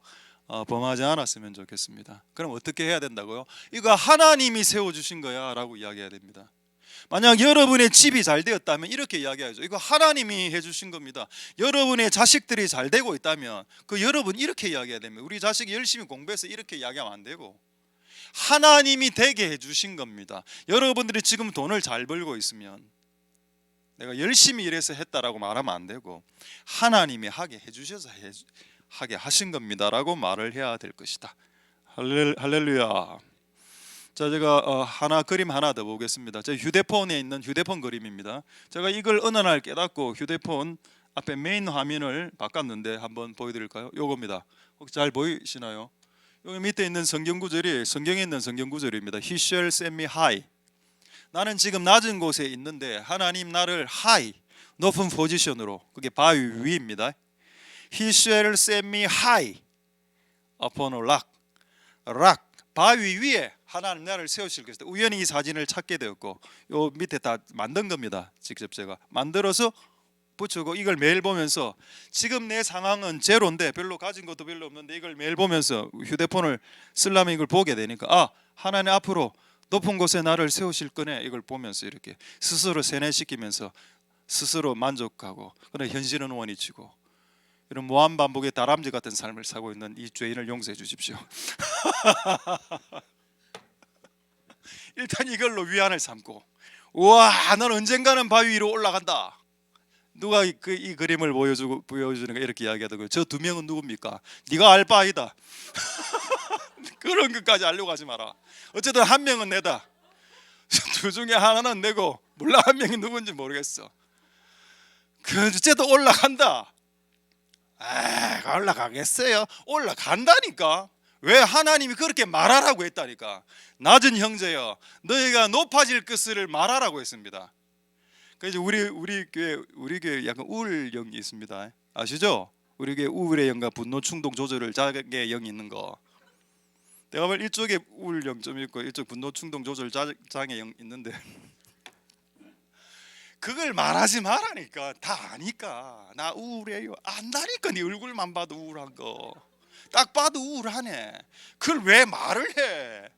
범하지 않았으면 좋겠습니다. 그럼 어떻게 해야 된다고요? 이거 하나님이 세워주신 거야 라고 이야기해야 됩니다. 만약 여러분의 집이 잘 되었다면 이렇게 이야기하죠. 이거 하나님이 해주신 겁니다. 여러분의 자식들이 잘 되고 있다면 여러분 이렇게 이야기해야 됩니다. 우리 자식이 열심히 공부해서 이렇게 이야기하면 안 되고, 하나님이 되게 해주신 겁니다. 여러분들이 지금 돈을 잘 벌고 있으면 내가 열심히 일해서 했다라고 말하면 안 되고, 하나님이 하게 해주셔서 하게 하신 겁니다라고 말을 해야 될 것이다. 할렐루야. 자, 제가 그림 하나 더 보겠습니다. 제 휴대폰에 있는 휴대폰 그림입니다. 제가 이걸 어느 날 깨닫고 휴대폰 앞에 메인 화면을 바꿨는데 한번 보여드릴까요? 요겁니다. 혹시 잘 보이시나요? 여기 밑에 있는 성경에 있는 성경 구절입니다. He shall set me high. 나는 지금 낮은 곳에 있는데 하나님 나를 high, 높은 포지션으로, 그게 바위 위입니다. He shall set me high upon a rock. 바위 위에 하나님 나를 세우실 것이다. 우연히 이 사진을 찾게 되었고, 요 밑에 다 만든 겁니다. 직접 제가 만들어서 붙이고, 이걸 매일 보면서 지금 내 상황은 제로인데 별로 가진 것도 별로 없는데 이걸 매일 보면서 휴대폰을 쓰려면 이걸 보게 되니까, 하나님 앞으로 높은 곳에 나를 세우실 거네, 이걸 보면서 이렇게 스스로 세뇌시키면서 스스로 만족하고, 그러나 현실은 원이치고, 이런 무한반복의 다람쥐 같은 삶을 살고 있는 이 죄인을 용서해 주십시오. 일단 이걸로 위안을 삼고, 우와, 난 언젠가는 바위 위로 올라간다. 누가 이 그림을 보여주는 거 이렇게 이야기하더라고요. 저 두 명은 누굽니까? 네가 알 바 아니다. 그런 것까지 알려고 하지 마라. 어쨌든 한 명은 내다. 두 중에 하나는 내고, 몰라 한 명이 누군지 모르겠어. 어쨌든 올라간다. 올라가겠어요? 올라간다니까. 왜? 하나님이 그렇게 말하라고 했다니까. 낮은 형제여, 너희가 높아질 것을 말하라고 했습니다. 그래서 우리 교회 약간 우울 영이 있습니다. 아시죠? 우리 교회 우울의 영과 분노 충동 조절을 장애 영이 있는 거. 내가 볼 이쪽에 우울 영 좀 있고 이쪽 분노 충동 조절 장애 영 있는데, 그걸 말하지 말라니까. 다 아니까. 나 우울해요. 안다니까. 네 얼굴만 봐도 우울한 거. 딱 봐도 우울하네. 그걸 왜 말을 해?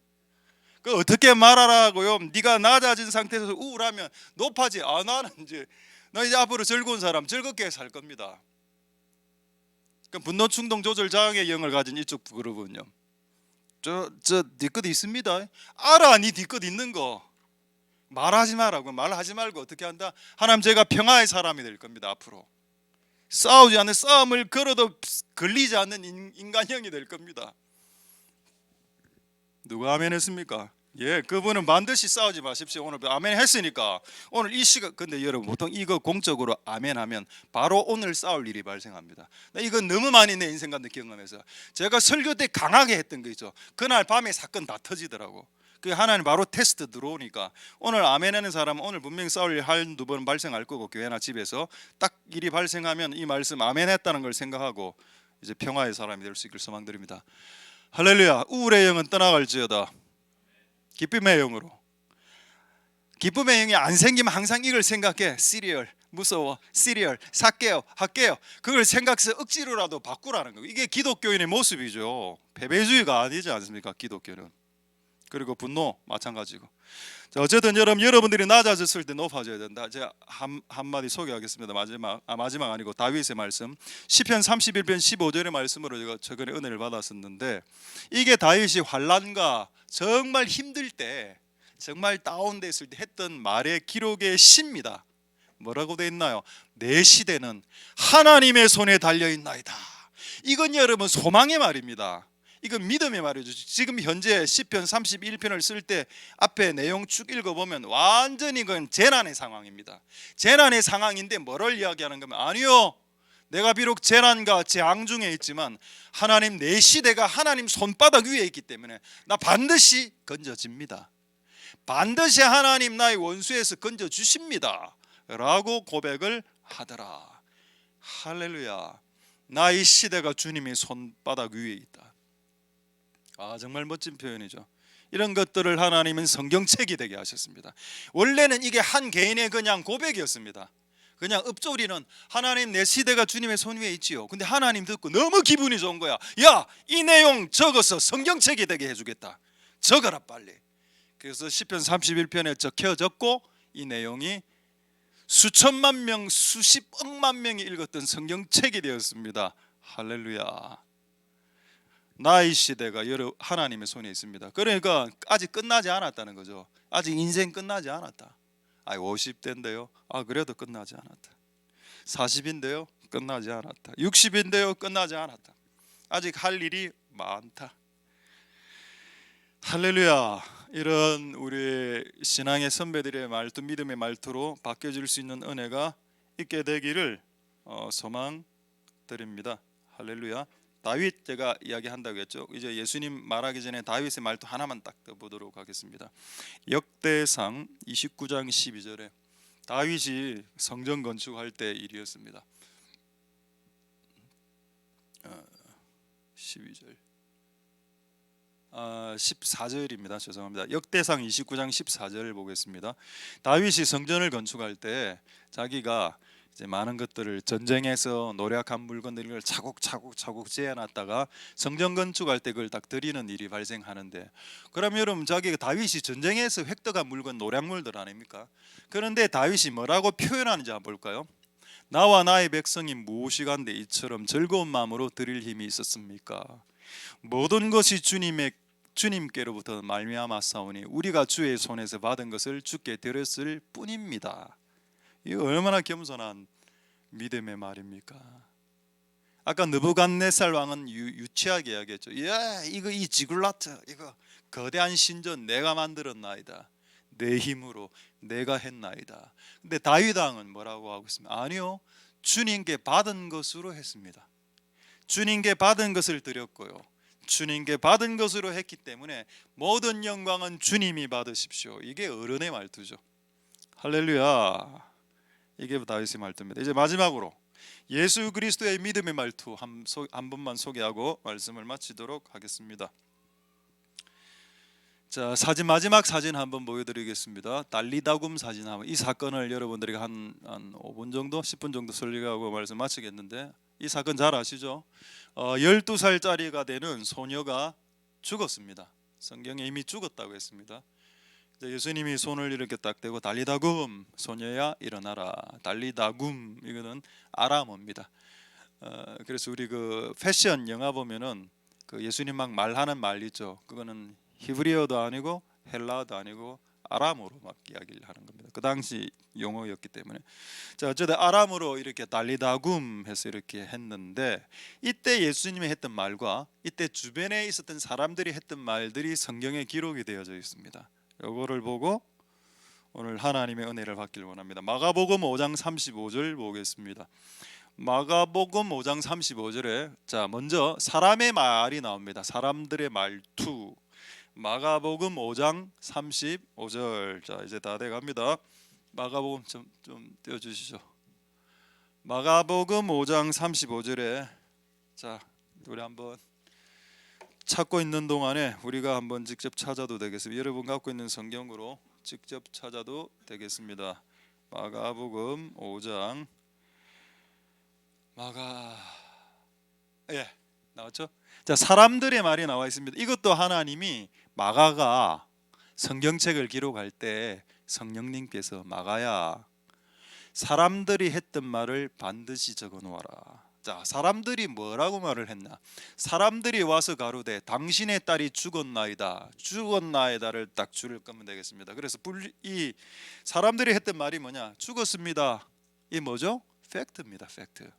그 어떻게 말하라고요? 네가 낮아진 상태에서 우울하면 높아지. 나는 나 이제 앞으로 즐거운 사람, 즐겁게 살 겁니다. 그 분노 충동 조절 장애 영을 가진 이쪽 그룹은요, 네 것 있습니다. 알아, 네 것 있는 거. 말하지 말라고. 말하지 말고 어떻게 한다? 하나님, 제가 평화의 사람이 될 겁니다. 앞으로 싸우지 않는, 싸움을 걸어도 걸리지 않는 인간형이 될 겁니다. 누가 아멘 했습니까? 예, 그분은 반드시 싸우지 마십시오. 오늘 아멘 했으니까 오늘 이 시간. 근데 여러분, 보통 이거 공적으로 아멘 하면 바로 오늘 싸울 일이 발생합니다. 이거 너무 많이 내 인생 같은 경험에서 제가 설교 때 강하게 했던 거 있죠. 그날 밤에 사건 다 터지더라고. 그 하나님 바로 테스트 들어오니까, 오늘 아멘 하는 사람은 오늘 분명히 싸울 일 한두 번 발생할 거고, 교회나 집에서 딱 일이 발생하면 이 말씀 아멘 했다는 걸 생각하고 이제 평화의 사람이 될 수 있길 소망드립니다. 할렐루야. 우울의 영은 떠나갈지어다. 기쁨의 영으로. 기쁨의 영이 안 생기면 항상 이걸 생각해. 시리얼, 무서워. 시리얼 살게요. 할게요. 그걸 생각해서 억지로라도 바꾸라는 거예요. 이게 기독교인의 모습이죠. 패배주의가 아니지 않습니까? 기독교는. 그리고 분노 마찬가지고. 자, 어쨌든 여러분들이 낮아졌을 때 높아져야 된다. 제가 한마디 소개하겠습니다. 마지막 아니고 다윗의 말씀 시편 31편 15절의 말씀으로 제가 최근에 은혜를 받았었는데, 이게 다윗이 환난과 정말 힘들 때, 정말 다운됐을 때 했던 말의 기록의 시입니다. 뭐라고 돼 있나요? 내 시대는 하나님의 손에 달려있나이다. 이건 여러분 소망의 말입니다. 이건 믿음의 말이죠. 지금 현재 시편 31편을 쓸 때 앞에 내용 쭉 읽어보면 완전히 그건 재난의 상황입니다. 재난의 상황인데 뭐를 이야기하는 거면, 아니요, 내가 비록 재난과 재앙 중에 있지만 하나님, 내 시대가 하나님 손바닥 위에 있기 때문에 나 반드시 건져집니다. 반드시 하나님 나의 원수에서 건져주십니다 라고 고백을 하더라. 할렐루야. 나의 시대가 주님의 손바닥 위에 있다. 정말 멋진 표현이죠. 이런 것들을 하나님은 성경책이 되게 하셨습니다. 원래는 이게 한 개인의 그냥 고백이었습니다. 그냥 읊조리는, 하나님 내 시대가 주님의 손 위에 있지요. 근데 하나님 듣고 너무 기분이 좋은 거야. 야, 이 내용 적어서 성경책이 되게 해주겠다. 적어라 빨리. 그래서 시편 31편에 적혀졌고, 이 내용이 수천만 명, 수십억만 명이 읽었던 성경책이 되었습니다. 할렐루야. 나의 시대가 하나님의 손에 있습니다. 그러니까 아직 끝나지 않았다는 거죠. 아직 인생 끝나지 않았다. 50대인데요. 그래도 끝나지 않았다. 40인데요. 끝나지 않았다. 60인데요. 끝나지 않았다. 아직 할 일이 많다. 할렐루야. 이런 우리 신앙의 선배들의 말투, 믿음의 말투로 바뀌어질 수 있는 은혜가 있게 되기를 소망드립니다. 할렐루야. 다윗 제가 이야기한다고 했죠. 이제 예수님 말하기 전에 다윗의 말투 하나만 딱 보도록 하겠습니다. 역대상 29장 12절에 다윗이 성전 건축할 때 일이었습니다. 12절 14절입니다. 죄송합니다. 역대상 29장 14절을 보겠습니다. 다윗이 성전을 건축할 때 자기가 이제 많은 것들을 전쟁에서 노력한 물건들을 차곡차곡 재어놨다가 성전 건축할 때 그걸 딱 드리는 일이 발생하는데, 그럼 여러분, 자기가 다윗이 전쟁에서 획득한 물건, 노략물들 아닙니까? 그런데 다윗이 뭐라고 표현하는지 한번 볼까요? 나와 나의 백성이 무엇이간데 이처럼 즐거운 마음으로 드릴 힘이 있었습니까? 모든 것이 주님께로부터 말미암았사오니 우리가 주의 손에서 받은 것을 주께 드렸을 뿐입니다. 이거 얼마나 겸손한 믿음의 말입니까? 아까 느부갓네살 왕은 유치하게 이야기했죠. 이 지굴라트, 이거 거대한 신전 내가 만들었나이다. 내 힘으로 내가 했나이다. 근데 다윗 왕은 뭐라고 하고 있습니까? 아니요, 주님께 받은 것으로 했습니다. 주님께 받은 것을 드렸고요, 주님께 받은 것으로 했기 때문에 모든 영광은 주님이 받으십시오. 이게 어른의 말투죠. 할렐루야. 이게 다윗의 말투입니다. 이제 마지막으로 예수 그리스도의 믿음의 말투 한 번만 소개하고 말씀을 마치도록 하겠습니다. 자, 마지막 사진 한번 보여드리겠습니다. 달리다굼 사진 한번. 이 사건을 여러분들에게 한 5분 정도, 10분 정도 설명하고 말씀 마치겠는데, 이 사건 잘 아시죠? 12살짜리가 되는 소녀가 죽었습니다. 성경에 이미 죽었다고 했습니다. 예수님이 손을 이렇게 딱 대고 달리다굼 소녀야 일어나라. 달리다굼 이거는 아람어입니다. 그래서 우리 그 패션 영화 보면은 그 예수님 막 말하는 말 있죠. 그거는 히브리어도 아니고 헬라어도 아니고 아람어로 막 이야기를 하는 겁니다. 그 당시 용어였기 때문에. 자, 어쨌든 아람어로 이렇게 달리다굼 해서 이렇게 했는데, 이때 예수님이 했던 말과 이때 주변에 있었던 사람들이 했던 말들이 성경에 기록이 되어져 있습니다. 이거를 보고 오늘 하나님의 은혜를 받기를 원합니다. 마가복음 5장 35절 보겠습니다. 마가복음 5장 35절에 자, 먼저 사람의 말이 나옵니다. 사람들의 말투. 마가복음 5장 35절. 자, 이제 다 돼갑니다. 마가복음 좀 띄워주시죠. 마가복음 5장 35절에 자, 우리 한번 찾고 있는 동안에 우리가 한번 직접 찾아도 되겠습니다. 여러분 갖고 있는 성경으로 직접 찾아도 되겠습니다. 마가복음 5장 나왔죠? 자, 사람들의 말이 나와 있습니다. 이것도 하나님이 마가가 성경책을 기록할 때 성령님께서 마가야 사람들이 했던 말을 반드시 적어 놓아라. 자, 사람들이 뭐라고 말을 했나? 사람들이 와서 가로되 당신의 딸이 죽었나이다. 죽었나이다를 딱 줄을 끄면 되겠습니다. 그래서 이 사람들이 했던 말이 뭐냐? 죽었습니다. 이 뭐죠? 팩트입니다. 팩트.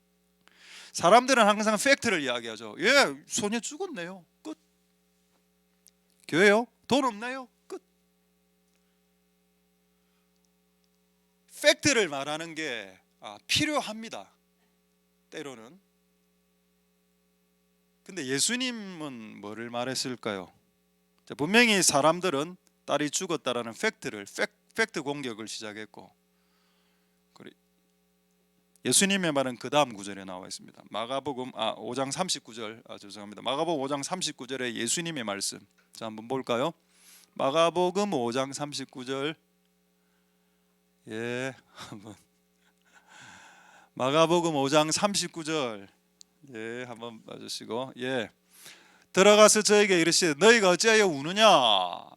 사람들은 항상 팩트를 이야기하죠. 예, 소녀 죽었네요. 끝. 교회요? 돈 없나요? 끝. 팩트를 말하는 게 필요합니다. 때로는. 근데 예수님은 뭐를 말했을까요? 자, 분명히 사람들은 딸이 죽었다라는 팩트 공격을 시작했고, 예수님의 말은 그 다음 구절에 나와 있습니다. 마가복음 5장 39절 죄송합니다. 마가복음 5장 39절에 예수님의 말씀. 자, 한번 볼까요? 마가복음 5장 39절. 예, 한번 마가복음 5장 39절. 예, 한번 봐주시고. 예. 들어가서 저에게 이르시되 너희가 어찌하여 우느냐?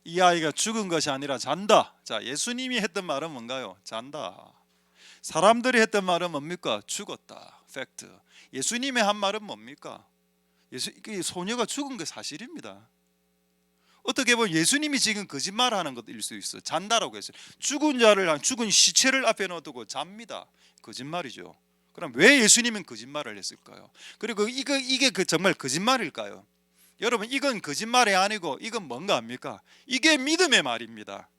이 아이가 죽은 것이 아니라 잔다. 자, 예수님이 했던 말은 뭔가요? 잔다. 사람들이 했던 말은 뭡니까? 죽었다. 팩트. 예수님의 한 말은 뭡니까? 소녀가 죽은 게 사실입니다. 어떻게 보면 예수님이 지금 거짓말하는 것일 수 있어. 잔다라고 했어요. 죽은 시체를 앞에 놔두고 잡니다. 거짓말이죠. 그럼 왜 예수님은 거짓말을 했을까요? 그리고 이게 정말 거짓말일까요? 여러분, 이건 거짓말이 아니고 이건 뭔가 합니까? 이게 믿음의 말입니다.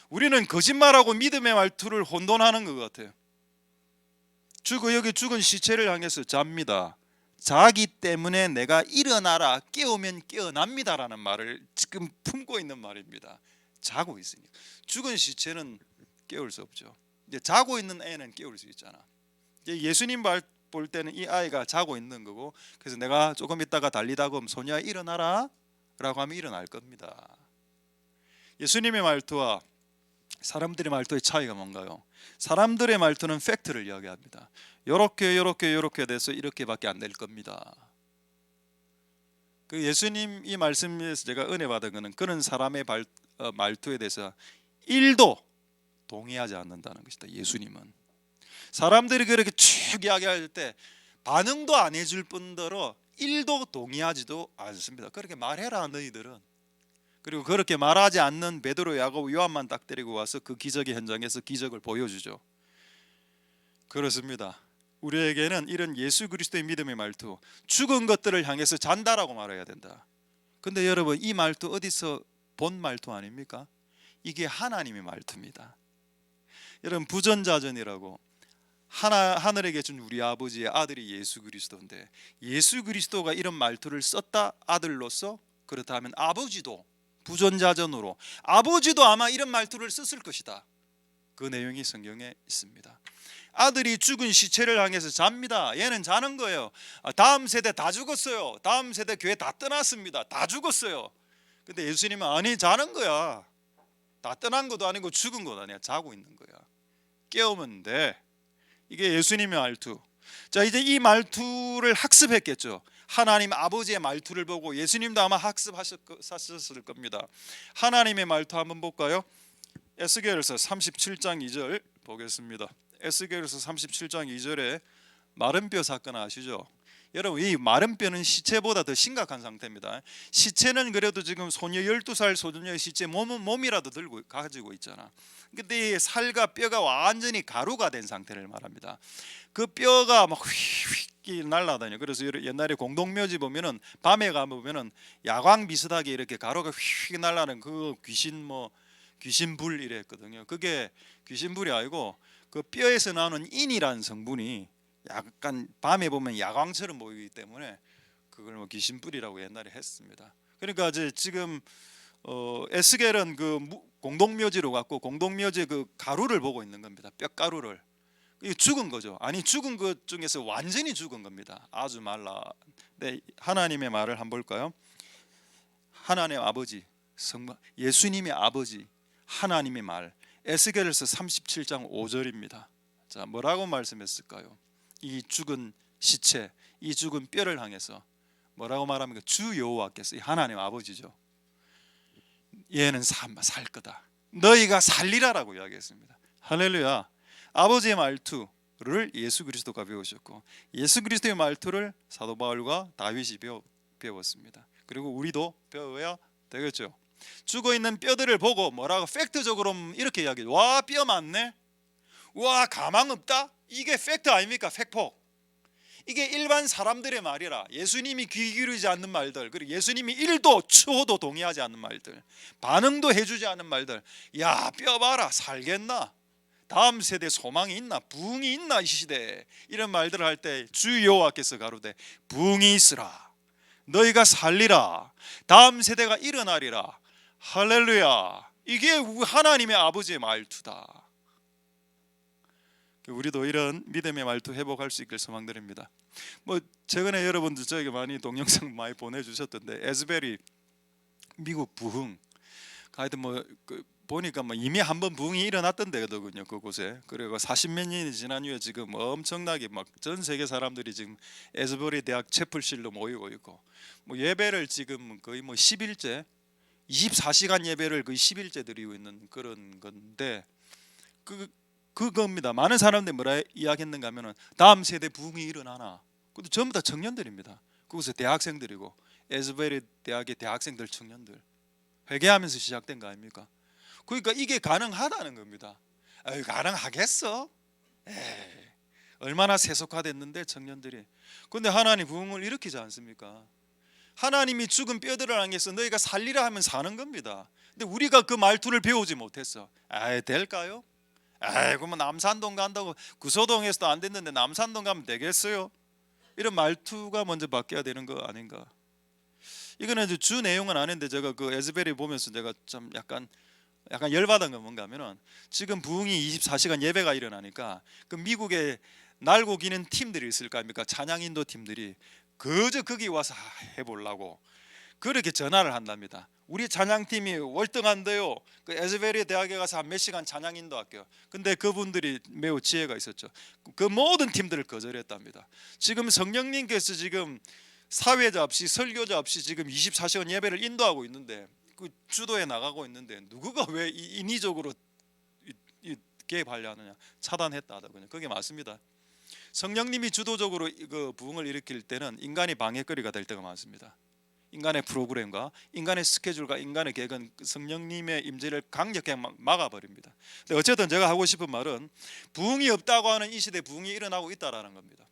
우리는 거짓말하고 믿음의 말투를 혼돈하는 것 같아요. 여기 죽은 시체를 향해서 잡니다. 자기 때문에 내가 일어나라, 깨우면 깨어납니다라는 말을 지금 품고 있는 말입니다. 자고 있으니까. 죽은 시체는 깨울 수 없죠. 이제 자고 있는 애는 깨울 수 있잖아. 예수님 볼 때는 이 아이가 자고 있는 거고, 그래서 내가 조금 있다가 달리다 보면 소녀야 일어나라 라고 하면 일어날 겁니다. 예수님의 말투와 사람들의 말투의 차이가 뭔가요? 사람들의 말투는 팩트를 이야기합니다. 요렇게 돼서 이렇게밖에 안 될 겁니다. 그 예수님 이 말씀에서 제가 은혜 받은 거는 그런 사람의 말투에 대해서 1도 동의하지 않는다는 것이다. 예수님은 사람들이 그렇게 쭉 이야기할 때 반응도 안 해줄 뿐더러 1도 동의하지도 않습니다. 그렇게 말해라 너희들은. 그리고 그렇게 말하지 않는 베드로, 야고보, 요한만 딱 데리고 와서 그 기적의 현장에서 기적을 보여주죠. 그렇습니다. 우리에게는 이런 예수 그리스도의 믿음의 말투, 죽은 것들을 향해서 잔다라고 말해야 된다. 근데 여러분, 이 말투 어디서 본 말투 아닙니까? 이게 하나님의 말투입니다. 여러분, 부전자전이라고 하늘에 계신 우리 아버지의 아들이 예수 그리스도인데, 예수 그리스도가 이런 말투를 썼다 아들로서, 그렇다면 아버지도 부전자전으로 아버지도 아마 이런 말투를 썼을 것이다. 그 내용이 성경에 있습니다. 아들이 죽은 시체를 향해서 잡니다. 얘는 자는 거예요. 다음 세대 다 죽었어요. 다음 세대 교회 다 떠났습니다. 다 죽었어요. 근데 예수님은 아니, 자는 거야. 다 떠난 것도 아니고 죽은 것도 아니야. 자고 있는 거야. 깨우면 돼. 이게 예수님의 말투. 자, 이제 이 말투를 학습했겠죠. 하나님 아버지의 말투를 보고 예수님도 아마 학습하셨을 겁니다. 하나님의 말투 한번 볼까요? 에스겔서 37장 2절 보겠습니다. 에스겔서 37장 2절에 마른 뼈 사건 아시죠? 여러분, 이 마른 뼈는 시체보다 더 심각한 상태입니다. 시체는 그래도 지금 소녀 12살 소녀의 시체 몸이라도 가지고 있잖아. 근데 이 살과 뼈가 완전히 가루가 된 상태를 말합니다. 그 뼈가 막 휙휙 날아다녀. 그래서 옛날에 공동묘지 보면은 밤에 가보면은 야광 비슷하게 이렇게 가루가 휙휙 날아는 그 귀신불 이랬거든요. 그게 귀신불이 아니고 그 뼈에서 나오는 인이라는 성분이 약간 밤에 보면 야광처럼 보이기 때문에 그걸 귀신불이라고 옛날에 했습니다. 그러니까 이제 지금 에스겔은 그 공동묘지로 갔고 공동묘지 그 가루를 보고 있는 겁니다. 뼈가루를. 이게 죽은 거죠. 아니, 죽은 것 중에서 완전히 죽은 겁니다. 아주 말라. 네, 하나님의 말을 한번 볼까요? 하나님의 아버지, 예수님의 아버지, 하나님의 말. 에스겔서 37장 5절입니다. 자, 뭐라고 말씀했을까요? 이 죽은 시체, 이 죽은 뼈를 향해서 뭐라고 말합니까? 주 여호와께서, 하나님 아버지죠, 얘는 살 거다, 너희가 살리라라고 이야기했습니다. 할렐루야. 아버지의 말투를 예수 그리스도가 배우셨고, 예수 그리스도의 말투를 사도 바울과 다윗이 배웠습니다. 그리고 우리도 배워야 되겠죠. 죽어있는 뼈들을 보고 뭐라고 팩트적으로 이렇게 이야기해요. 와, 뼈 많네, 와, 가망 없다. 이게 팩트 아닙니까? 팩폭. 이게 일반 사람들의 말이라, 예수님이 귀 기울이지 않는 말들, 그리고 예수님이 1도 추호도 동의하지 않는 말들, 반응도 해주지 않는 말들. 야, 뼈 봐라, 살겠나? 다음 세대 소망이 있나? 부흥이 있나? 이 시대에 이런 말들을 할 때 주 여호와께서 가로되 부흥이 있으라, 너희가 살리라, 다음 세대가 일어나리라. 할렐루야. 이게 하나님의 아버지의 말투다. 우리도 이런 믿음의 말투 회복할 수 있길 소망드립니다. 뭐 최근에 여러분들 저에게 많이 동영상 많이 보내주셨던데, 에스베리 미국 부흥, 하여튼 보니까 이미 한번 부흥이 일어났던데거든요, 그곳에. 그리고 40몇 년이 지난 후에 지금 엄청나게 전 세계 사람들이 지금 에스베리 대학 채플실로 모이고 있고, 예배를 지금 거의 10일째, 24시간 예배를 거의 10일째 드리고 있는 그런 건데, 그겁니다. 많은 사람들이 뭐라 이야기했는가 하면은 다음 세대 부흥이 일어나나. 근데 전부 다 청년들입니다. 그곳에 대학생들이고, 에스베리 대학의 대학생들, 청년들 회개하면서 시작된 거 아닙니까? 그러니까 이게 가능하다는 겁니다. 가능하겠어? 에이, 얼마나 세속화됐는데 청년들이. 근데 하나님 부흥을 일으키지 않습니까? 하나님이 죽은 뼈들을 향해서 너희가 살리라 하면 사는 겁니다. 근데 우리가 그 말투를 배우지 못했어. 될까요? 그러면 남산동 간다고, 구소동에서도 안 됐는데 남산동 가면 되겠어요? 이런 말투가 먼저 바뀌어야 되는 거 아닌가? 이거는 이제 주 내용은 아닌데, 제가 그 에스베리 보면서 제가 좀 약간 열받은 건 뭔가 하면은, 지금 부흥이 24시간 예배가 일어나니까 그 미국에 날고 기는 팀들이 있을 거 아닙니까? 찬양 인도 팀들이 그저 거기 와서 해보려고 그렇게 전화를 한답니다. 우리 찬양팀이 월등한데요, 그 에스베리 대학에 가서 한 몇 시간 찬양 인도할게요. 근데 그분들이 매우 지혜가 있었죠. 그 모든 팀들을 거절했답니다. 지금 성령님께서 지금 사회자 없이, 설교자 없이 지금 24시간 예배를 인도하고 있는데, 그 주도에 나가고 있는데 누구가 왜 인위적으로 개입하려 하느냐? 차단했다 하더군요. 그게 맞습니다. 성령님이 주도적으로 그 부흥을 일으킬 때는 인간이 방해거리가 될 때가 많습니다. 인간의 프로그램과 인간의 스케줄과 인간의 계획은 성령님의 임재를 강력하게 막아버립니다. 근데 어쨌든 제가 하고 싶은 말은, 부흥이 없다고 하는 이 시대에 부흥이 일어나고 있다라는 겁니다.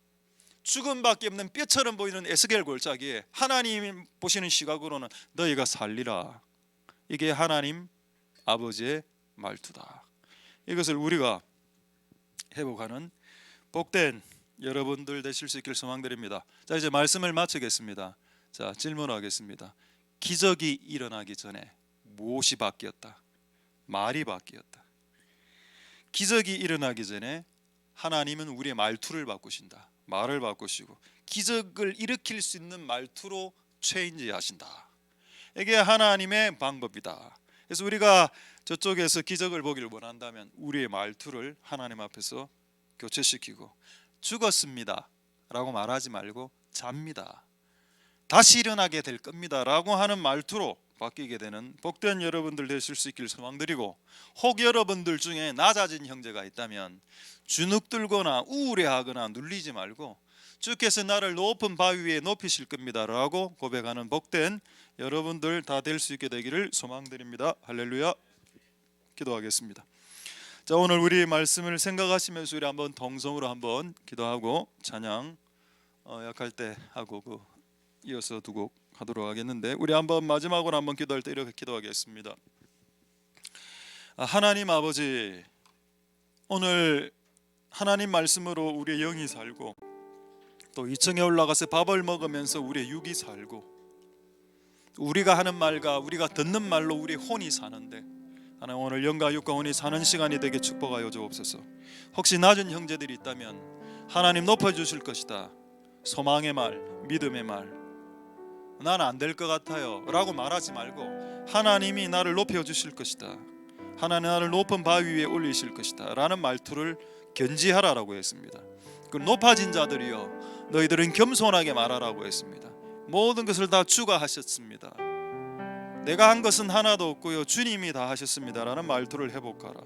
죽음밖에 없는 뼈처럼 보이는 에스겔 골짜기에 하나님 보시는 시각으로는 너희가 살리라. 이게 하나님 아버지의 말투다. 이것을 우리가 회복하는 복된 여러분들 되실 수 있길 소망드립니다. 자, 이제 말씀을 마치겠습니다. 자, 질문하겠습니다. 기적이 일어나기 전에 무엇이 바뀌었다? 말이 바뀌었다. 기적이 일어나기 전에 하나님은 우리의 말투를 바꾸신다. 말을 바꾸시고 기적을 일으킬 수 있는 말투로 체인지 하신다. 이게 하나님의 방법이다. 그래서 우리가 저쪽에서 기적을 보기를 원한다면 우리의 말투를 하나님 앞에서 교체시키고, 죽었습니다 라고 말하지 말고 잡니다, 다시 일어나게 될 겁니다 라고 하는 말투로 바뀌게 되는 복된 여러분들 되실 수 있길 소망드리고, 혹 여러분들 중에 낮아진 형제가 있다면 주눅들거나 우울해하거나 눌리지 말고, 주께서 나를 높은 바위 위에 높이실 겁니다 라고 고백하는 복된 여러분들 다 될 수 있게 되기를 소망드립니다. 할렐루야. 기도하겠습니다. 자, 오늘 우리 말씀을 생각하시면서 우리 한번 동성으로 한번 기도하고 찬양 약할 때 하고 이어서 두 곡 하도록 하겠는데, 우리 한번 마지막으로 한번 기도할 때 이렇게 기도하겠습니다. 하나님 아버지, 오늘 하나님 말씀으로 우리의 영이 살고, 또 2층에 올라가서 밥을 먹으면서 우리의 육이 살고, 우리가 하는 말과 우리가 듣는 말로 우리의 혼이 사는데, 하나님 오늘 영과 육과 혼이 사는 시간이 되게 축복하여 주옵소서. 혹시 낮은 형제들이 있다면 하나님 높여주실 것이다, 소망의 말, 믿음의 말, 나는 안 될 것 같아요 라고 말하지 말고 하나님이 나를 높여주실 것이다, 하나님 나를 높은 바위 위에 올리실 것이다 라는 말투를 견지하라라고 했습니다. 그 높아진 자들이여 너희들은 겸손하게 말하라고 했습니다. 모든 것을 다 주가 하셨습니다. 내가 한 것은 하나도 없고요 주님이 다 하셨습니다 라는 말투를 회복하라.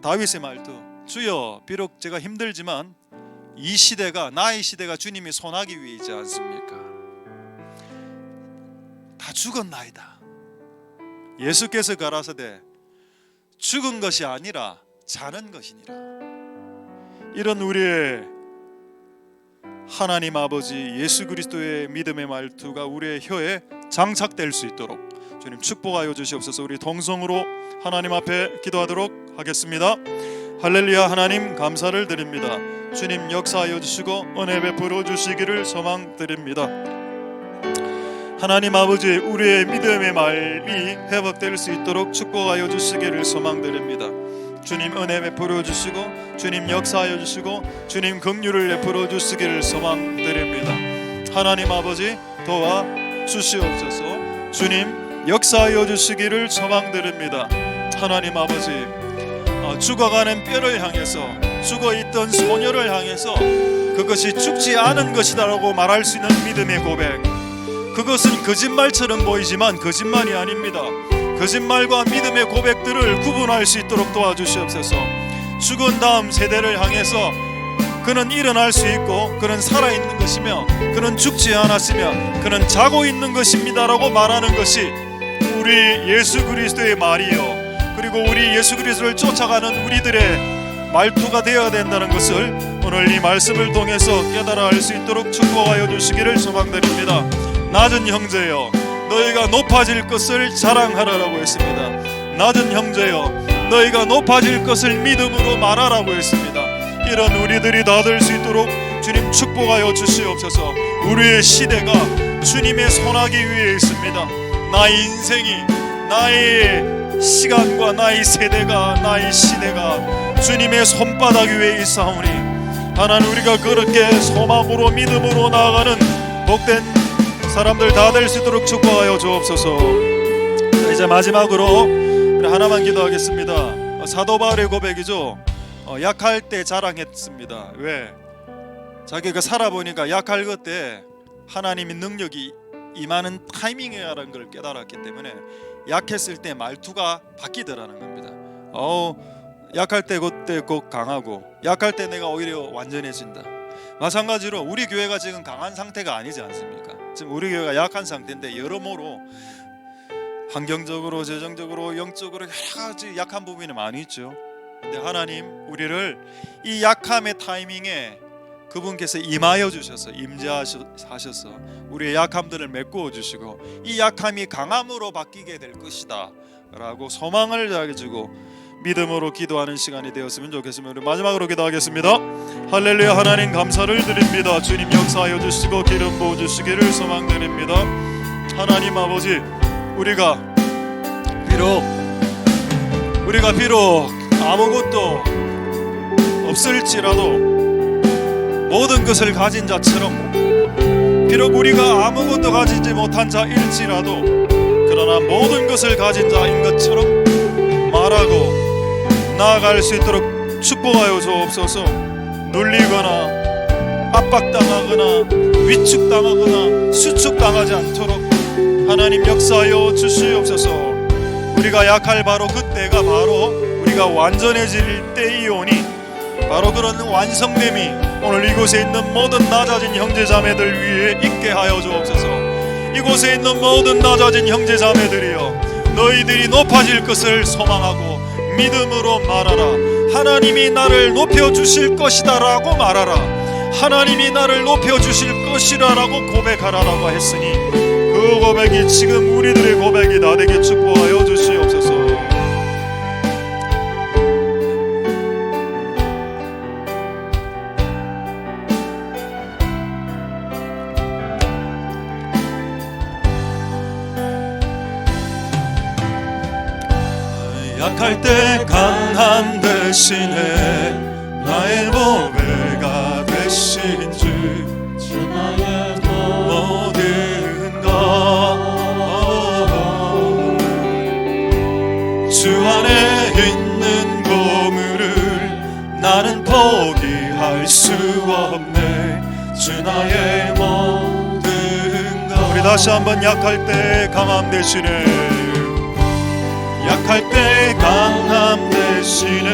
다윗의 말투, 주여 비록 제가 힘들지만 이 시대가, 나의 시대가 주님이 손하기 위해 있지 않습니까? 다 죽었나이다. 예수께서 가라사대 죽은 것이 아니라 자는 것이니라. 이런 우리의 하나님 아버지 예수 그리스도의 믿음의 말투가 우리의 혀에 장착될 수 있도록 주님 축복하여 주시옵소서. 우리 동성으로 하나님 앞에 기도하도록 하겠습니다. 할렐루야. 하나님 감사를 드립니다. 주님 역사하여 주시고 은혜 베풀어 주시기를 소망드립니다. 하나님 아버지 우리의 믿음의 말이 회복될 수 있도록 축복하여 주시기를 소망드립니다. 주님 은혜 베풀어 주시고 주님 역사하여 주시고 주님 긍휼을 베풀어 주시기를 소망드립니다. 하나님 아버지 도와 주시옵소서. 주님 역사하여 주시기를 소망드립니다. 하나님 아버지 죽어가는 뼈를 향해서, 죽어있던 소녀를 향해서 그것이 죽지 않은 것이다라고 말할 수 있는 믿음의 고백, 그것은 거짓말처럼 보이지만 거짓말이 아닙니다. 거짓말과 믿음의 고백들을 구분할 수 있도록 도와주시옵소서. 죽은 다음 세대를 향해서 그는 일어날 수 있고 그는 살아있는 것이며 그는 죽지 않았으며 그는 자고 있는 것입니다라고 말하는 것이 우리 예수 그리스도의 말이요, 그리고 우리 예수 그리스도를 쫓아가는 우리들의 말투가 되어야 된다는 것을 오늘 이 말씀을 통해서 깨달아 알 수 있도록 축복하여 주시기를 소망드립니다. 낮은 형제여 너희가 높아질 것을 자랑하라라고 했습니다. 낮은 형제여 너희가 높아질 것을 믿음으로 말하라고 했습니다. 이런 우리들이 다 될 수 있도록 주님 축복하여 주시옵소서. 우리의 시대가 주님의 손하기 위해 있습니다. 나의 인생이, 나의 시간과 나의 세대가, 나의 시대가 주님의 손바닥 위에 있사오니 하나님 우리가 그렇게 소망으로 믿음으로 나아가는 복된 사람들 다 될 수 있도록 축복하여 주옵소서. 이제 마지막으로 하나만 기도하겠습니다. 사도 바울의 고백이죠. 약할 때 자랑했습니다. 왜? 자기가 살아보니까 약할 그때 하나님의 능력이 임하는 타이밍이라는 걸 깨달았기 때문에 약했을 때 말투가 바뀌더라는 겁니다. 약할 때 그때 꼭 강하고, 약할 때 내가 오히려 완전해진다. 마찬가지로 우리 교회가 지금 강한 상태가 아니지 않습니까? 지금 우리 교회가 약한 상태인데 여러모로 환경적으로, 재정적으로, 영적으로 여러 가지 약한 부분이 많이 있죠. 근데 하나님 우리를 이 약함의 타이밍에 그분께서 임하여 주셔서, 임재하셔서 우리의 약함들을 메꾸어 주시고 이 약함이 강함으로 바뀌게 될 것이다 라고 소망을 가지고 믿음으로 기도하는 시간이 되었으면 좋겠습니다. 우리 마지막으로 기도하겠습니다. 할렐루야. 하나님 감사를 드립니다. 주님 역사하여 주시고 기름 부어 주시기를 소망드립니다. 하나님 아버지 우리가 비록 아무것도 없을지라도 모든 것을 가진 자처럼, 비록 우리가 아무것도 가지지 못한 자일지라도 그러나 모든 것을 가진 자인 것처럼 말하고 나아갈 수 있도록 축복하여 주옵소서. 눌리거나 압박당하거나 위축당하거나 수축당하지 않도록 하나님 역사하여 주시옵소서. 우리가 약할 바로 그때가 바로 우리가 완전해질 때이오니 바로 그런 완성됨이 오늘 이곳에 있는 모든 낮아진 형제자매들 위에 있게 하여 주옵소서. 이곳에 있는 모든 낮아진 형제자매들이여 너희들이 높아질 것을 소망하고 믿음으로 말하라. 하나님이 나를 높여주실 것이다 라고 말하라. 하나님이 나를 높여주실 것이라 라고 고백하라라고 했으니 그 고백이 지금 우리들의 고백이 다 되게 축복하여 주시옵소서. 약할 때 강함 대신에 나의 보배가 되신 주 나의 모든 것 주 안에 있는 보물을 나는 포기할 수 없네. 주 나의 모든 것. 우리 다시 한번 약할 때 강함 대신에, 약할 때 강함 대신에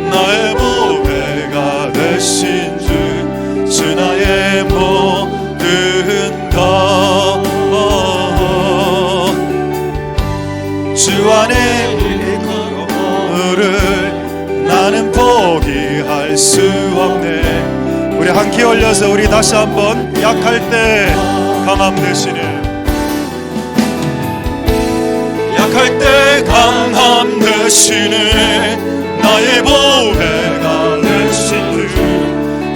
나의 보배가 되신 주 나의 모든 것. 주 안에 있는 보물을 나는 포기할 수 없네. 우리 한 키 올려서 우리 다시 한번 약할 때 강함 대신에, 약할 때 강함 대신에 나의 보배가 되신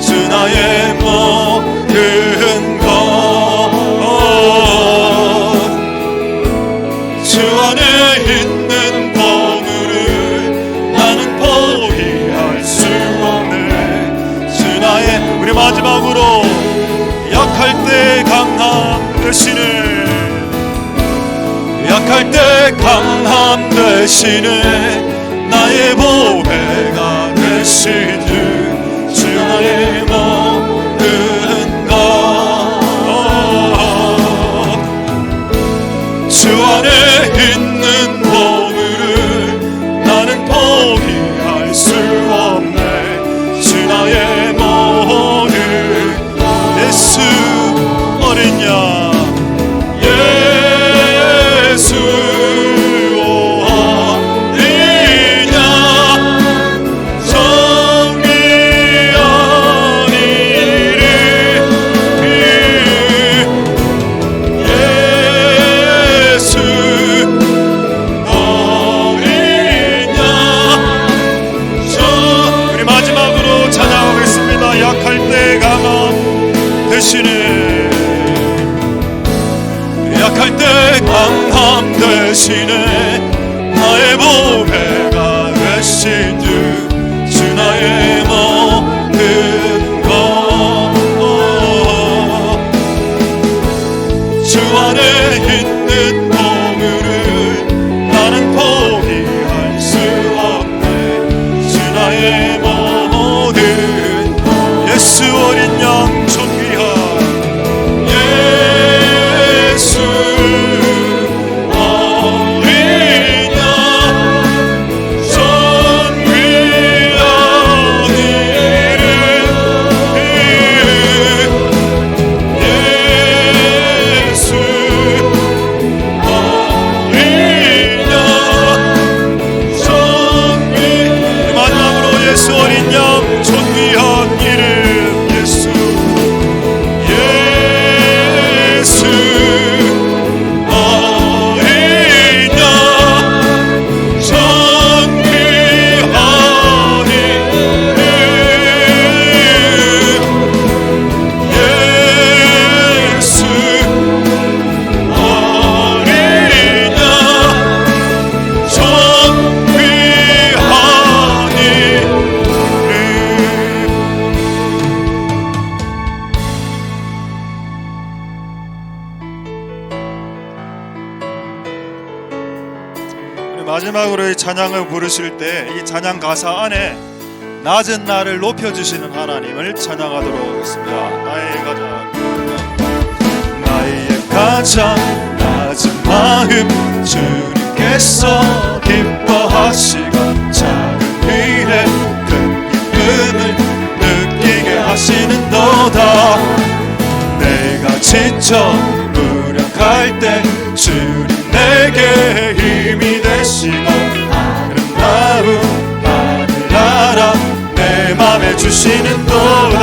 주 나의 모든 것. 주 안에 있는 보물을 나는 포기할 수 없네. 주 나의, 우리 마지막으로 약할 때 강함 대신에, 약할 때 강함 대신에 나의 보배가 되신 주 나의 모든 것. 주 안에 있는 보물을 나는 포기할 수 없네. 주 나의 모든 예수 어린 양, 예수 어린 양, 정의한 이름, 예수 어린 양. 우리 마지막으로 찬양하겠습니다. 약할 때 강함 대신에, 약할 때 강함 대신에 나의 보배가 되신 주 나의 모든 것. 주 안에 있는 보물을 나는 포기할 수 없네. 주 나의 모든 예수 어린 양 존귀한 예수 어린 양, 존귀한 이름, 예수 어린 양, 존귀. 마지막으로 예수 어린 양, 존귀한 이름, 예수, 예수 어린 양, 존귀한 이름, 예수 어린 양, 존귀한 이름. 우리 마지막으로 이 찬양을 부르실 때 이 찬양 가사 안에 낮은 나를 높여주시는 하나님을 찬양하도록 하겠습니다. 나의 가장 낮은 마음 주님께서 기뻐하시고 작은 일에 큰 기쁨을 느끼게 하시는도다. 내가 지쳐 무력할 때 주님 내게 힘이 되시고 아름다운 하늘나라 내 맘에 주시는도다.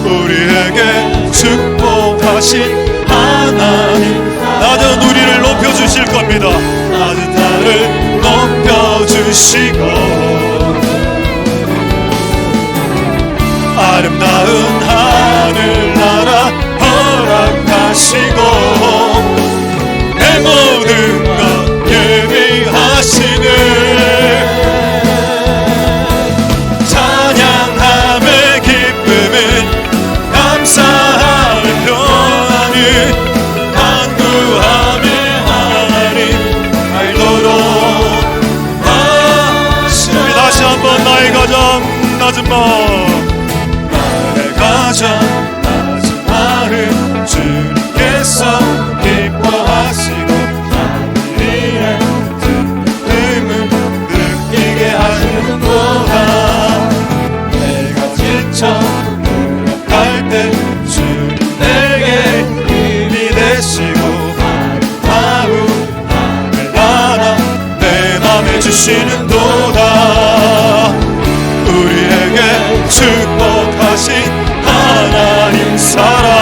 우리에게 축복하신 하나님, 낮은 우리를 높여주실 겁니다. 낮은 나를 높여주시고 아름다운 하늘나라 허락하시고 내 모든 것 예비하시네. 찬양함의 기쁨은 감사함을 표하는 간구함의 하나님 알도록 낮은 마음 나의 가장 낮은 마음 주님께서 기뻐하시고 하늘 위에 틈을 느끼게 하시는도다. 내가 지쳐 무력할 때 주님 내게 힘이 되시고 마음 하늘 나라 내 맘에 주시는도다. 우리에게 축복하신 하나님 사랑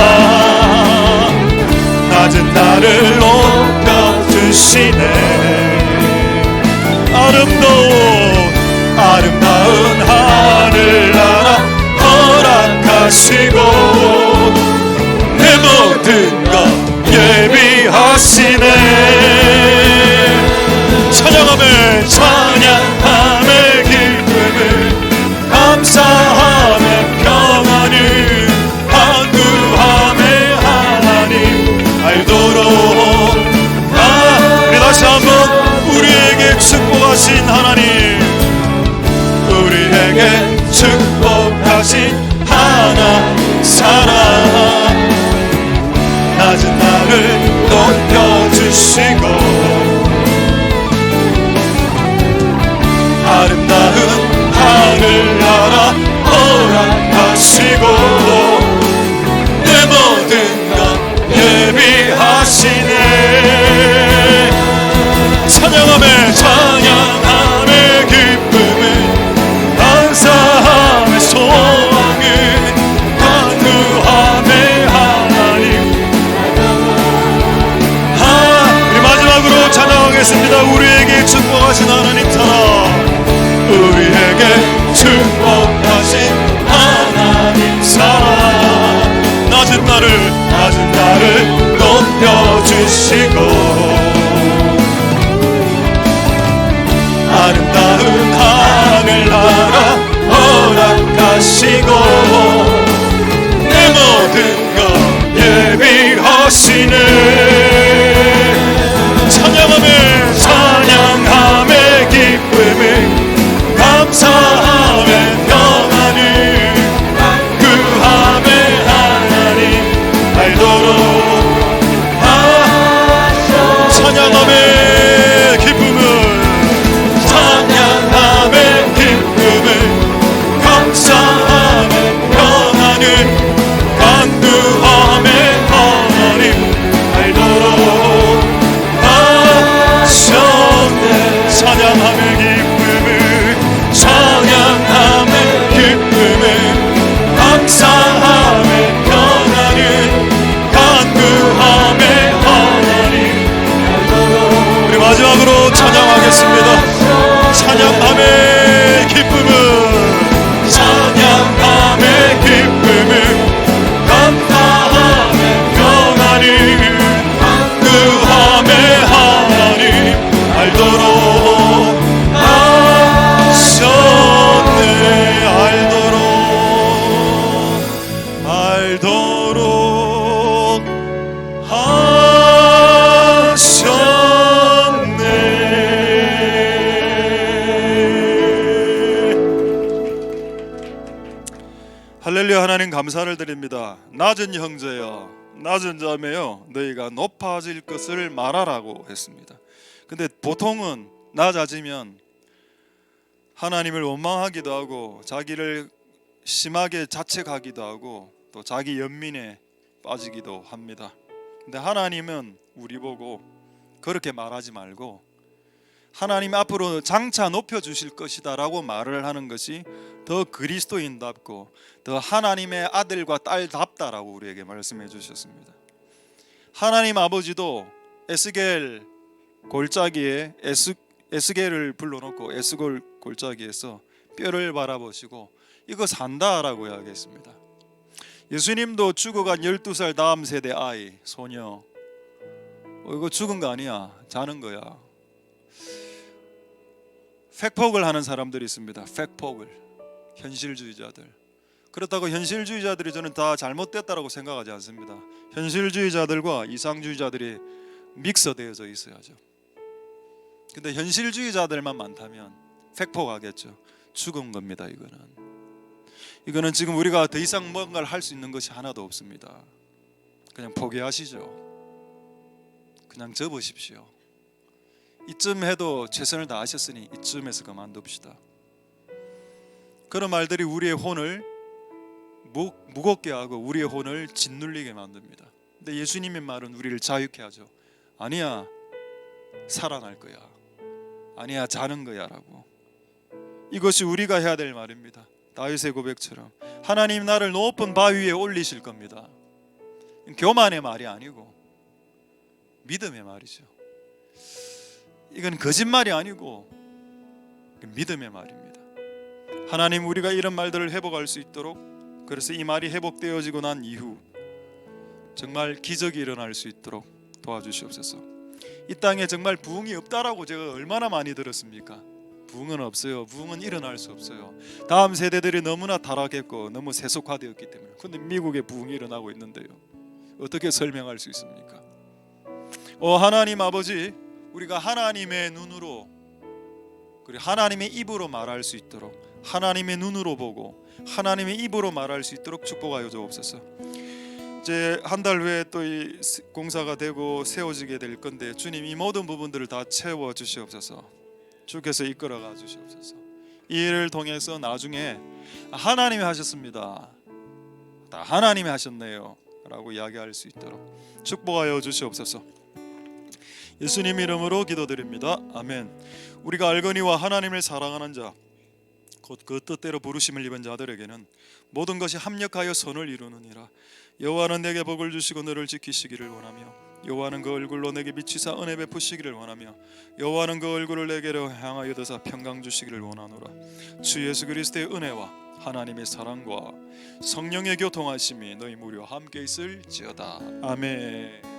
낮은 나를 높여주시네. 아름다운 하늘나라 허락하시고 내 모든 것 예비하시네. 찬양함에 기쁨을 감사함에 평안을 간구함에 하나님 알도록. 우리 다시 한번 우리에게 축복하신 하나님, 우리에게 축복하신 하나님 사랑 낮은 나를 높여주시고 아름다운 하늘나라 허락하시고 내 모든 것 예비하시네. 찬양함에 기쁨을 감사함에 소망을 간구함에 하나님. 우리 마지막으로 찬양하겠습니다. 우리에게 축복하신 하나님 사랑, 우리에게 축복하신 하나님 사랑 낮은 나를 높여주시고 아름다운 하늘나라 허락하시고 내 모든 것 예비하시네. 찬양함에 기쁨을 감사함에 평안을 구함에 하나님 알도록. 찬양함에 기쁨을 감사함에 평안을 간구함에 하나님 알도록 하셨네. 찬양함에 기쁨을 감사함에 평안을 간구함에 하나님 알도록. 우리 마지막으로 찬양하겠습니다. 찬양함의 기쁨을 감사함에 평안을 간구함에 하나님 알도록 하셨네. 알도록 하셨네. 할렐루야. 하나님 감사를 드립니다. 낮은 형제여 낮은 자매여 너희가 높아질 것을 말하라고 했습니다. 근데 보통은 낮아지면 하나님을 원망하기도 하고 자기를 심하게 자책하기도 하고 또 자기 연민에 빠지기도 합니다. 근데 하나님은 우리 보고 그렇게 말하지 말고 하나님 앞으로 장차 높여주실 것이다 라고 말을 하는 것이 더 그리스도인답고 더 하나님의 아들과 딸답다라고 우리에게 말씀해 주셨습니다. 하나님 아버지도 에스겔 골짜기에 에스겔을 불러놓고 에스겔 골짜기에서 뼈를 바라보시고 이거 산다라고 이야기했습니다. 예수님도 죽어간 12살 다음 세대 아이 소녀 이거 죽은 거 아니야, 자는 거야. 팩폭을 하는 사람들이 있습니다. 팩폭을, 현실주의자들. 그렇다고 현실주의자들이 저는 다 잘못됐다라고 생각하지 않습니다. 현실주의자들과 이상주의자들이 믹서되어져 있어야죠. 근데 현실주의자들만 많다면 팩폭하겠죠. 죽은 겁니다. 이거는 이거는 지금 우리가 더 이상 뭔가를 할 수 있는 것이 하나도 없습니다. 그냥 포기하시죠. 그냥 접으십시오. 이쯤 해도 최선을 다하셨으니 이쯤에서 그만둡시다. 그런 말들이 우리의 혼을 무겁게 하고 우리의 혼을 짓눌리게 만듭니다. 근데 예수님의 말은 우리를 자유케 하죠. 아니야, 살아날 거야. 아니야, 자는 거야 라고. 이것이 우리가 해야 될 말입니다. 다윗의 고백처럼 하나님 나를 높은 바위 위에 올리실 겁니다. 교만의 말이 아니고 믿음의 말이죠. 이건 거짓말이 아니고 믿음의 말입니다. 하나님, 우리가 이런 말들을 회복할 수 있도록, 그래서 이 말이 회복되어지고 난 이후 정말 기적이 일어날 수 있도록 도와주시옵소서. 이 땅에 정말 부흥이 없다라고 제가 얼마나 많이 들었습니까? 부흥은 없어요. 부흥은 일어날 수 없어요. 다음 세대들이 너무나 타락했고 너무 세속화되었기 때문에. 근데 미국에 부흥이 일어나고 있는데요, 어떻게 설명할 수 있습니까? 하나님 아버지, 우리가 하나님의 눈으로, 그리고 하나님의 입으로 말할 수 있도록, 하나님의 눈으로 보고 하나님의 입으로 말할 수 있도록 축복하여 주옵소서. 이제 한 달 후에 또 이 공사가 되고 세워지게 될 건데, 주님 이 모든 부분들을 다 채워 주시옵소서. 주께서 이끌어가 주시옵소서. 이 일을 통해서 나중에 하나님이 하셨습니다, 다 하나님이 하셨네요 라고 이야기할 수 있도록 축복하여 주시옵소서. 예수님 이름으로 기도드립니다. 아멘. 우리가 알거니와 하나님을 사랑하는 자, 곧 그 뜻대로 부르심을 입은 자들에게는 모든 것이 합력하여 선을 이루느니라. 여호와는 내게 복을 주시고 너를 지키시기를 원하며, 여호와는 그 얼굴로 내게 비치사 은혜 베푸시기를 원하며, 여호와는 그 얼굴을 내게로 향하여 드사 평강 주시기를 원하노라. 주 예수 그리스도의 은혜와 하나님의 사랑과 성령의 교통하심이 너희 무리와 함께 있을지어다. 아멘.